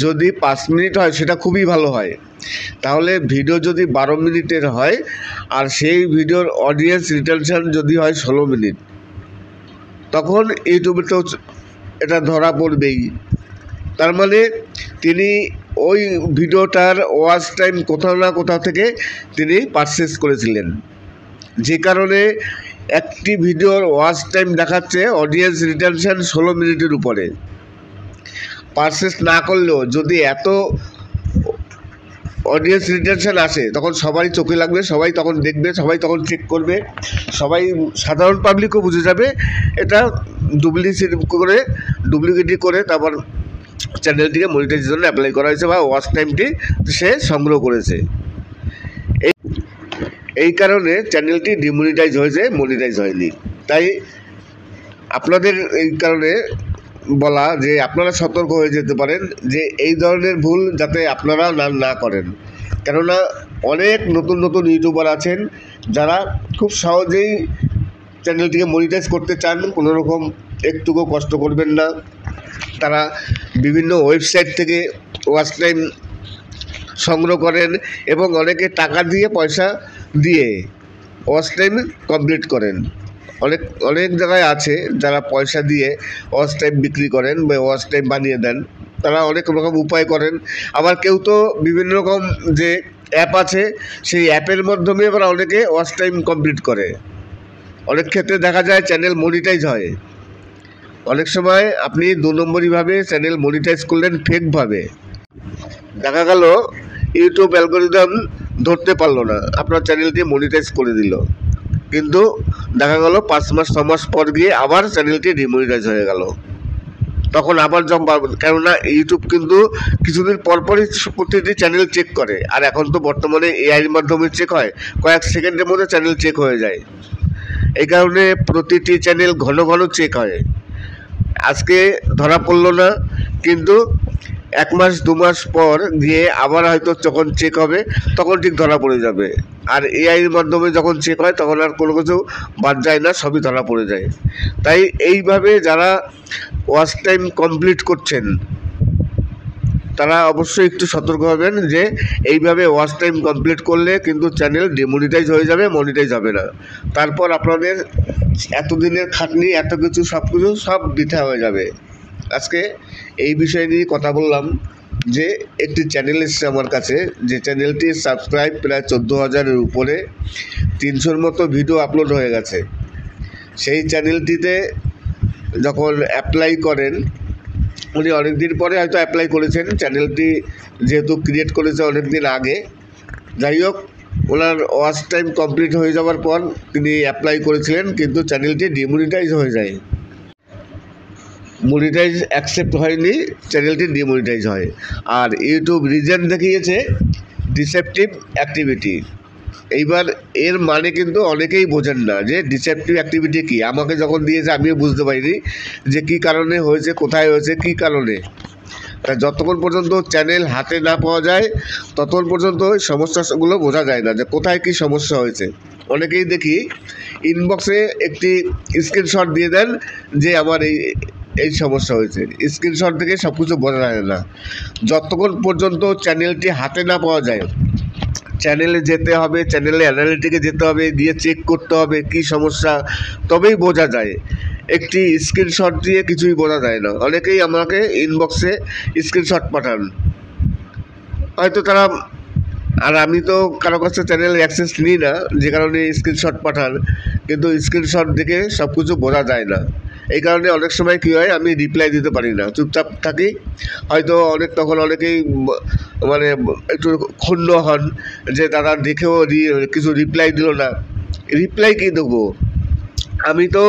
E: যদি 5 মিনিট হয় সেটা খুবই ভালো হয়। তাহলে ভিডিও যদি 12 মিনিটের হয় আর সেই ভিডিওর অডিয়েন্স রিটেনশন যদি হয় 16 মিনিট, তখন ইউটিউবে তো এটা ধরা পড়বেই। তার মানে তিনি ওই ভিডিওটার ওয়াচ টাইম কোথাও না কোথাও থেকে তিনি পারচেস করেছিলেন, যে কারণে একটি ভিডিওর ওয়াচ টাইম দেখাচ্ছে অডিয়েন্স রিটেনশন 16 মিনিটের উপরে। পারচেস না করলেও যদি এত অডিয়েন্স রিটেনশন আসে তখন সবারই চোখে লাগবে, সবাই তখন দেখবে, সবাই তখন চেক করবে, সবাই সাধারণ পাবলিকও বুঝে যাবে এটা ডুপ্লিকেটি করে তারপর চ্যানেলটিকে মনিটাইজেশনের জন্য অ্যাপ্লাই করা হয়েছে বা ওয়াচ টাইমটি সে সংগ্রহ করেছে। এই কারণে চ্যানেলটি ডিমনিটাইজ হয়েছে, মনিটাইজ হয়নি। তাই আপনাদের এই কারণে বলা যে আপনারা সতর্ক হয়ে যেতে পারেন যে এই ধরনের ভুল যাতে আপনারা না করেন। কেননা অনেক নতুন নতুন ইউটিউবার আছেন যারা খুব সহজেই চ্যানেলটিকে মনিটাইজ করতে চান, কোনো রকম একটুকু কষ্ট করবেন না। তারা বিভিন্ন ওয়েবসাইট থেকে ওয়াচ টাইম সংগ্রহ করেন এবং অনেকে টাকা দিয়ে পয়সা দিয়ে ওয়াচ টাইম কমপ্লিট করেন। অনেক জায়গায় আছে যারা পয়সা দিয়ে ওয়াচ টাইম বিক্রি করেন বা ওয়াচ টাইম বানিয়ে দেন, তারা অনেক রকম উপায় করেন। আবার কেউ তো বিভিন্ন রকম যে অ্যাপ আছে সেই অ্যাপের মাধ্যমে আবার অনেকে ওয়াচ টাইম কমপ্লিট করে। অনেক ক্ষেত্রে দেখা যায় চ্যানেল মনিটাইজ হয়। অনেক সময় আপনি 2 নম্বরিভাবে চ্যানেল মনিটাইজ করলেন ফেকভাবে, দেখা গেল ইউটিউব অ্যালগরিদম ধরতে পারলো না, আপনার চ্যানেলটি মনিটাইজ করে দিল, কিন্তু দেখা গেল 5 মাস 6 মাস পর গিয়ে আবার চ্যানেলটি ডিমনিটাইজ হয়ে গেল। তখন আবার কেননা ইউটিউব কিন্তু কিছুদিন পরপরই প্রতিটি চ্যানেল চেক করে, আর এখন তো বর্তমানে এআইয়ের মাধ্যমে চেক হয়, কয়েক সেকেন্ডের মধ্যে চ্যানেল চেক হয়ে যায়। এই কারণে প্রতিটি চ্যানেল ঘন ঘন চেক হয়। আজকে ধরা পড়লো না, কিন্তু 1 মাস 2 মাস পর গিয়ে আবার হয়তো যখন চেক হবে তখন ঠিক ধরা পড়ে যাবে। আর এআইয়ের মাধ্যমে যখন চেক হয় তখন আর কোনো কিছু বাদ যায় না, সবই ধরা পড়ে যায়। তাই এইভাবে যারা ওয়াচ টাইম কমপ্লিট করছেন তারা অবশ্যই একটু সতর্ক হবেন যে এইভাবে ওয়াচ টাইম কমপ্লিট করলে কিন্তু চ্যানেল ডিমনিটাইজ হয়ে যাবে, মনিটাইজ হবে না। তারপর আপনাদের এতদিনের খাটনি এত কিছু সব বৃথা হয়ে যাবে। আজকে এই বিষয় নিয়ে কথা বললাম যে একটি চ্যানেল এসছে আমার কাছে, যে চ্যানেলটির সাবস্ক্রাইব প্রায় 14,000-এর উপরে, 300-র মতো ভিডিও আপলোড হয়ে গেছে। সেই চ্যানেলটিতে যখন অ্যাপ্লাই করেন, উনি অনেক দিন পরে হয়তো অ্যাপ্লাই করেছেন, চ্যানেলটি যেহেতু ক্রিয়েট করেছে অনেক দিন আগে। যাই হোক, ওনার ওয়াচ টাইম কমপ্লিট হয়ে যাওয়ার পর তিনি অ্যাপ্লাই করেছিলেন, কিন্তু চ্যানেলটি ডিমনিটাইজ হয়ে যায়। মনিটাইজ অ্যাকসেপ্ট হয়নি, চ্যানেলটি ডিমনিটাইজ হয়। আর ইউটিউব রিজন দেখিয়েছে ডিসেপটিভ অ্যাক্টিভিটি। এইবার এর মানে কিন্তু অনেকেই বোঝেন না যে ডিসেপটিভ অ্যাক্টিভিটি কী। আমাকে যখন দিয়েছে আমিও বুঝতে পারিনি যে কী কারণে হয়েছে, কোথায় হয়েছে, কী কারণে। তা যতক্ষণ পর্যন্ত চ্যানেল হাতে না পাওয়া যায় ততক্ষণ পর্যন্ত ওই সমস্যাগুলো বোঝা যায় না যে কোথায় কী সমস্যা হয়েছে। অনেকেই দেখি ইনবক্সে একটি স্ক্রিনশট দিয়ে দেন যে আমার এই সমস্যা হয়েছে, স্ক্রিনশট থেকে সব কিছু বোঝা যায় না। যতক্ষণ পর্যন্ত চ্যানেলটি হাতে না পাওয়া যায়, চ্যানেলে যেতে হবে, চ্যানেলে অ্যানালিটিকে যেতে হবে, গিয়ে চেক করতে হবে কী সমস্যা, তবেই বোঝা যায়। একটি স্ক্রিনশট দিয়ে কিছুই বোঝা যায় না। অনেকেই আমাকে ইনবক্সে স্ক্রিনশট পাঠান, হয়তো তারা, আর আমি তো কারো কাছে চ্যানেলের অ্যাক্সেস নিই না, যে কারণে স্ক্রিনশট পাঠান, কিন্তু স্ক্রিনশট দেখে সব কিছু বোঝা যায় না। এই কারণে অনেক সময় কী হয়, আমি রিপ্লাই দিতে পারি না, চুপচাপ থাকি। হয়তো তখন অনেকেই মানে একটু ক্ষুণ্ণ হন যে দাদা দেখেও কিছু রিপ্লাই দিল না। রিপ্লাই কী দেবো? আমি তো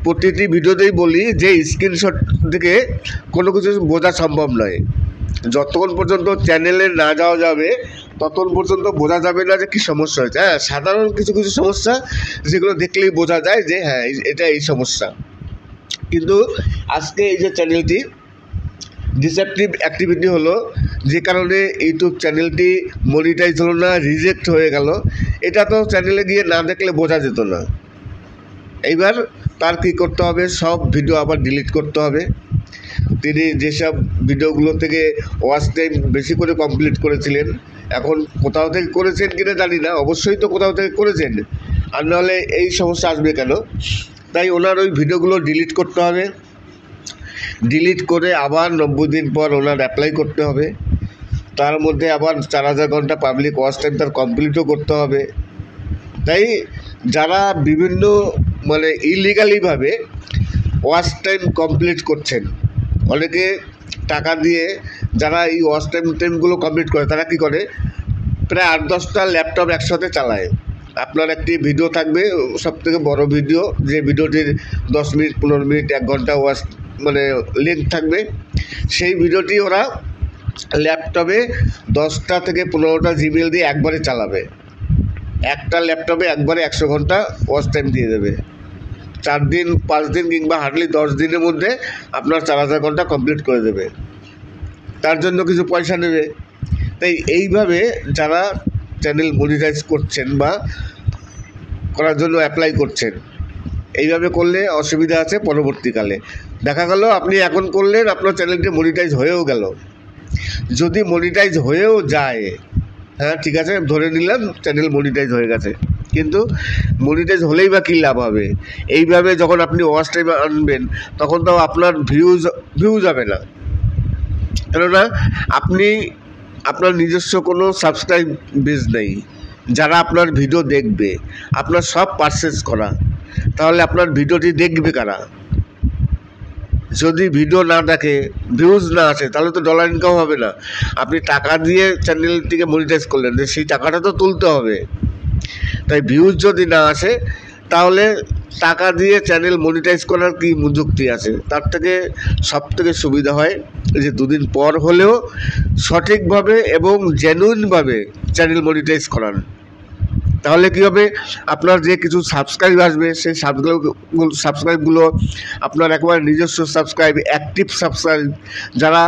E: প্রতিটি ভিডিওতেই বলি যে স্ক্রিনশট থেকে কোনো কিছু বোঝা সম্ভব নয়। যতক্ষণ পর্যন্ত চ্যানেলে না যাওয়া যাবে ততক্ষণ পর্যন্ত বোঝা যাবে না যে কী সমস্যা হয়েছে। হ্যাঁ, সাধারণ কিছু সমস্যা যেগুলো দেখলেই বোঝা যায় যে হ্যাঁ এটা এই সমস্যা। কিন্তু আজকে এই যে চ্যানেলটি ডিসেপটিভ অ্যাক্টিভিটি হলো, যে কারণে ইউটিউব চ্যানেলটি মনিটাইজ হলো না, রিজেক্ট হয়ে গেল, এটা তো চ্যানেলে গিয়ে না দেখলে বোঝা যেত না। এইবার তার কী করতে হবে, সব ভিডিও আবার ডিলিট করতে হবে। তিনি যেসব ভিডিওগুলো থেকে ওয়াচ টাইম বেশি করে কমপ্লিট করেছিলেন, এখন কোথাও থেকে করেছেন কিনা জানি না, অবশ্যই তো কোথাও থেকে করেছেন, আর নাহলে এই সমস্যা আসবে কেন। তাই ওনার ওই ভিডিওগুলো ডিলিট করতে হবে, ডিলিট করে আবার 90 দিন পর ওনার অ্যাপ্লাই করতে হবে, তার মধ্যে আবার 4000 ঘন্টা পাবলিক ওয়াচ টাইম তার কমপ্লিটও করতে হবে। তাই যারা বিভিন্ন মানে ইলিগালিভাবে ওয়াচ টাইম কমপ্লিট করছেন, অনেকে টাকা দিয়ে যারা এই ওয়াচ টাইমগুলো কমপ্লিট করে, তারা কি করে প্রায় 8-10টা ল্যাপটপ একসাথে চালায়। আপনার একটি ভিডিও থাকবে, সবথেকে বড় ভিডিও, যে ভিডিওটির 10 মিনিট 15 মিনিট 1 ঘন্টা ওয়াচ মানে লেন্থ থাকবে, সেই ভিডিওটি ওরা ল্যাপটপে 10টা থেকে 15টা জিমেল দিয়ে একবারে চালাবে। একটা ল্যাপটপে একবারে 100 ঘন্টা ওয়াচ টাইম দিয়ে দেবে। 4 দিন 5 দিন কিংবা হার্ডলি 10 দিনের মধ্যে আপনার 4000 ঘন্টা কমপ্লিট করে দেবে, তার জন্য কিছু পয়সা নেবে। তাই এইভাবে যারা চ্যানেল মনিটাইজ করছেন বা করার জন্য অ্যাপ্লাই করছেন, এইভাবে করলে অসুবিধা আছে পরবর্তীকালে। দেখা গেল আপনি এখন করলেন, আপনার চ্যানেলটি মনিটাইজ হয়েও গেল। যদি মনিটাইজ হয়েও যায়, হ্যাঁ ঠিক আছে, ধরে নিলাম চ্যানেল মনিটাইজ হয়ে গেছে, কিন্তু মনিটাইজ হলেই বা কী লাভ হবে? এইভাবে যখন আপনি ওয়াচ টাইম আনবেন, তখন তো আপনার ভিউজ হবে না, কেননা আপনি আপনার নিজস্ব কোনো সাবস্ক্রাইব বেস নেই। যারা আপনার ভিডিও দেখবে, আপনার সব পারচেজ করা, তাহলে আপনার ভিডিওটি দেখবে কারা? যদি ভিডিও না দেখে, ভিউজ না আসে, তাহলে তো ডলার ইনকাম হবে না। আপনি টাকা দিয়ে চ্যানেলটিকে মনিটাইজ করলেন, সেই টাকাটা তো তুলতে হবে। তাই ভিউজ যদি না আসে, তাহলে টাকা দিয়ে চ্যানেল মনিটাইজ করার কি যুক্তি আছে? তার থেকে সবথেকে সুবিধা হয় যে 2 দিন পর হলেও সঠিকভাবে এবং জেনুইনভাবে চ্যানেল মনিটাইজ করান। তাহলে কী হবে, আপনার যে কিছু সাবস্ক্রাইব আসবে, সেই সাবস্ক্রাইবগুলো আপনার একেবারে নিজস্ব সাবস্ক্রাইব, অ্যাক্টিভ সাবস্ক্রাইব, যারা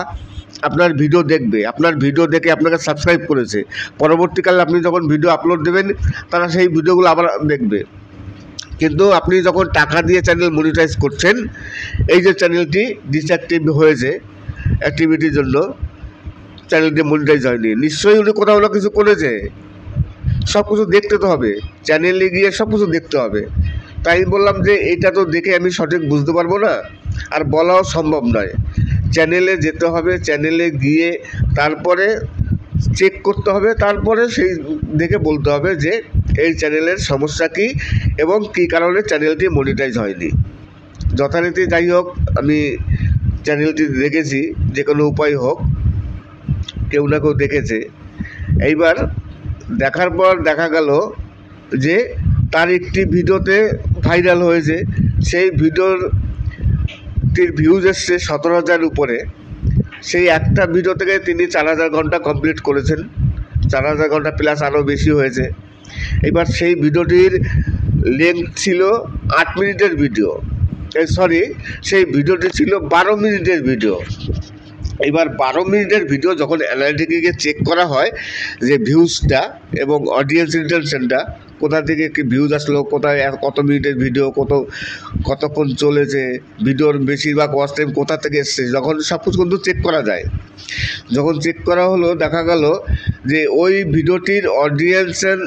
E: আপনার ভিডিও দেখবে, আপনার ভিডিও দেখে আপনাকে সাবস্ক্রাইব করেছে, পরবর্তীকালে আপনি যখন ভিডিও আপলোড দেবেন, তারা সেই ভিডিওগুলো আবার দেখবে। কিন্তু আপনি যখন টাকা দিয়ে চ্যানেল মনিটাইজ করছেন, এই যে চ্যানেলটি ডিসঅ্যাক্টিভ হয়েছে অ্যাক্টিভিটির জন্য, চ্যানেলটি মনিটাইজ হয়নি, নিশ্চয়ই উনি কোথাও না কিছু করেছে। সব কিছু দেখতে তো হবে, চ্যানেলে গিয়ে সব কিছু দেখতে হবে। তাই বললাম যে এটা তো দেখে আমি সঠিক বুঝতে পারবো না, আর বলাও সম্ভব নয়। চ্যানেলে যেতে হবে, চ্যানেলে গিয়ে তারপরে চেক করতে হবে, তারপরে সেই দেখে বলতে হবে যে এই চ্যানেলের সমস্যা কী এবং কী কারণে চ্যানেলটি মনিটাইজ হয়নি। যথারীতি যাই হোক, আমি চ্যানেলটি দেখেছি, যে কোনো উপায় হোক, কেউ না কেউ দেখেছে। এইবার দেখার পর দেখা গেল যে তার একটি ভিডিওতে ভাইরাল হয়েছে, সেই ভিডিওটির ভিউজ এসছে 17,000 উপরে। সেই একটা ভিডিও থেকে তিনি 4000 ঘন্টা কমপ্লিট করেছেন, 4000 ঘন্টা প্লাস আরও বেশি হয়েছে। এবার সেই ভিডিওটির লেন্থ ছিল 8 মিনিটের ভিডিও, সেই ভিডিওটি ছিল 12 মিনিটের ভিডিও। এবার 12 মিনিটের ভিডিও যখন অ্যানালিটিকে চেক করা হয় যে ভিউজটা এবং অডিয়েন্স রিটেনশনটা, কোথা থেকে কি ভিউজ আসলো, কোথায় কত মিনিটের ভিডিও, কতক্ষণ চলেছে, ভিডিওর বেশিরভাগ ওয়াচ টাইম কোথা থেকে এসছে, যখন সব কিছু কিন্তু চেক করা যায়। যখন চেক করা হলো, দেখা গেল যে ওই ভিডিওটির অডিয়েন্সের,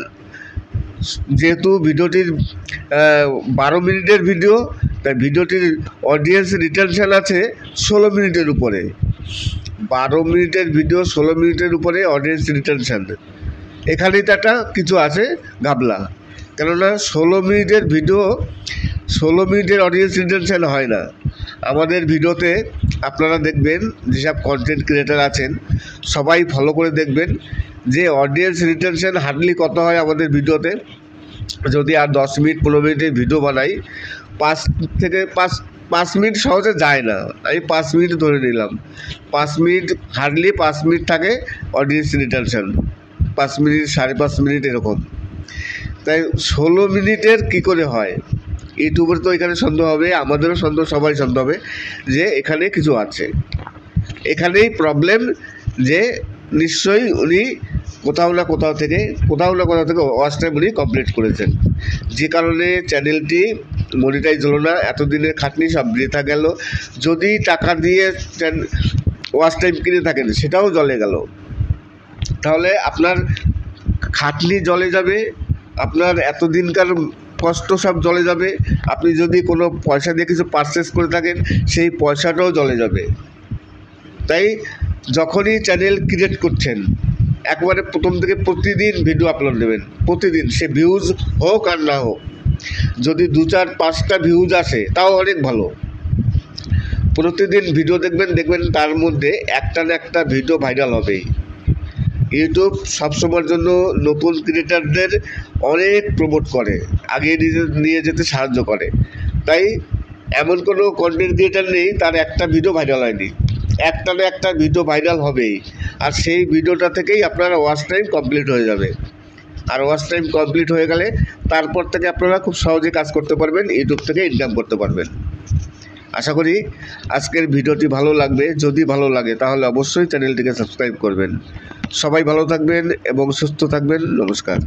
E: যেহেতু ভিডিওটির 12 মিনিটের ভিডিও, তাই ভিডিওটির অডিয়েন্স রিটেনশন আছে 16 মিনিটের উপরে। 12 মিনিটের ভিডিও 16 মিনিটের উপরে অডিয়েন্স রিটেনশন, এখানেই তো একটা কিছু আছে ঘাবলা। কেননা 16 মিনিটের ভিডিও 16 মিনিটের অডিয়েন্স রিটেনশন হয় না। আমাদের ভিডিওতে আপনারা দেখবেন, যেসব কন্টেন্ট ক্রিয়েটার আছেন সবাই ফলো করে দেখবেন যে অডিয়েন্স রিটেনশন হার্ডলি কত হয় আমাদের ভিডিওতে। যদি আর 10 মিনিট 15 মিনিটের ভিডিও বানাই, 5 মিনিট সহজে যায় না, আমি 5 মিনিট ধরে নিলাম, 5 মিনিট হার্ডলি 5 মিনিট থাকে অডিয়েন্স রিটেনশন, 5 মিনিট 5.5 মিনিট এরকম। তাই 16 মিনিটের কী করে হয়? ইউটিউবের তো এখানে সন্দেহ হবে, আমাদেরও সন্দেহ, সবাই সন্দেহ হবে যে এখানে কিছু আছে। এখানেই প্রবলেম, যে নিশ্চয়ই উনি কোথাও না কোথাও থেকে ওয়াচ টাইম উনি কমপ্লিট করেছেন, যে কারণে চ্যানেলটি মনিটাইজ হলো না, এতদিনের খাটনি সব বৃথা গেল। যদি টাকা দিয়ে ওয়াচ টাইম কিনে থাকেন সেটাও জলে গেল। তাহলে আপনার খাটনি জলে যাবে, আপনার এতদিনকার কষ্ট সব জলে যাবে। আপনি যদি কোনো পয়সা দিয়ে কিছু পারচেস করে থাকেন সেই পয়সাটাও জলে যাবে। তাই যখনই চ্যানেল ক্রিয়েট করছেন একবারে প্রথম থেকে প্রতিদিন ভিডিও আপলোড দেবেন, প্রতিদিন, সে ভিউজ হোক আর না হোক। যদি 2-4-5টা ভিউজ আসে তাও অনেক ভালো। প্রতিদিন ভিডিও দেখবেন তার মধ্যে একটা না একটা ভিডিও ভাইরাল হবেই। ইউটিউব সবসময়ের জন্য নতুন ক্রিয়েটারদের অনেক প্রমোট করে, আগে নিয়ে যেতে সাহায্য করে। তাই এমন কোনো কন্টেন্ট ক্রিয়েটার নেই তার একটা ভিডিও ভাইরাল হয়নি, একটা না একটা ভিডিও ভাইরাল হবেই। আর সেই ভিডিওটা থেকেই আপনার ওয়াচ টাইম কমপ্লিট হয়ে যাবে। আর ওয়াচ টাইম কমপ্লিট হয়ে গেলে তারপর থেকে আপনারা খুব সহজে কাজ করতে পারবেন, ইউটিউব থেকে ইনকাম করতে পারবেন। আশা করি আজকের ভিডিওটি ভালো লাগবে। যদি ভালো লাগে তাহলে অবশ্যই চ্যানেলটিকে সাবস্ক্রাইব করবেন। সবাই ভালো থাকবেন এবং সুস্থ থাকবেন। নমস্কার।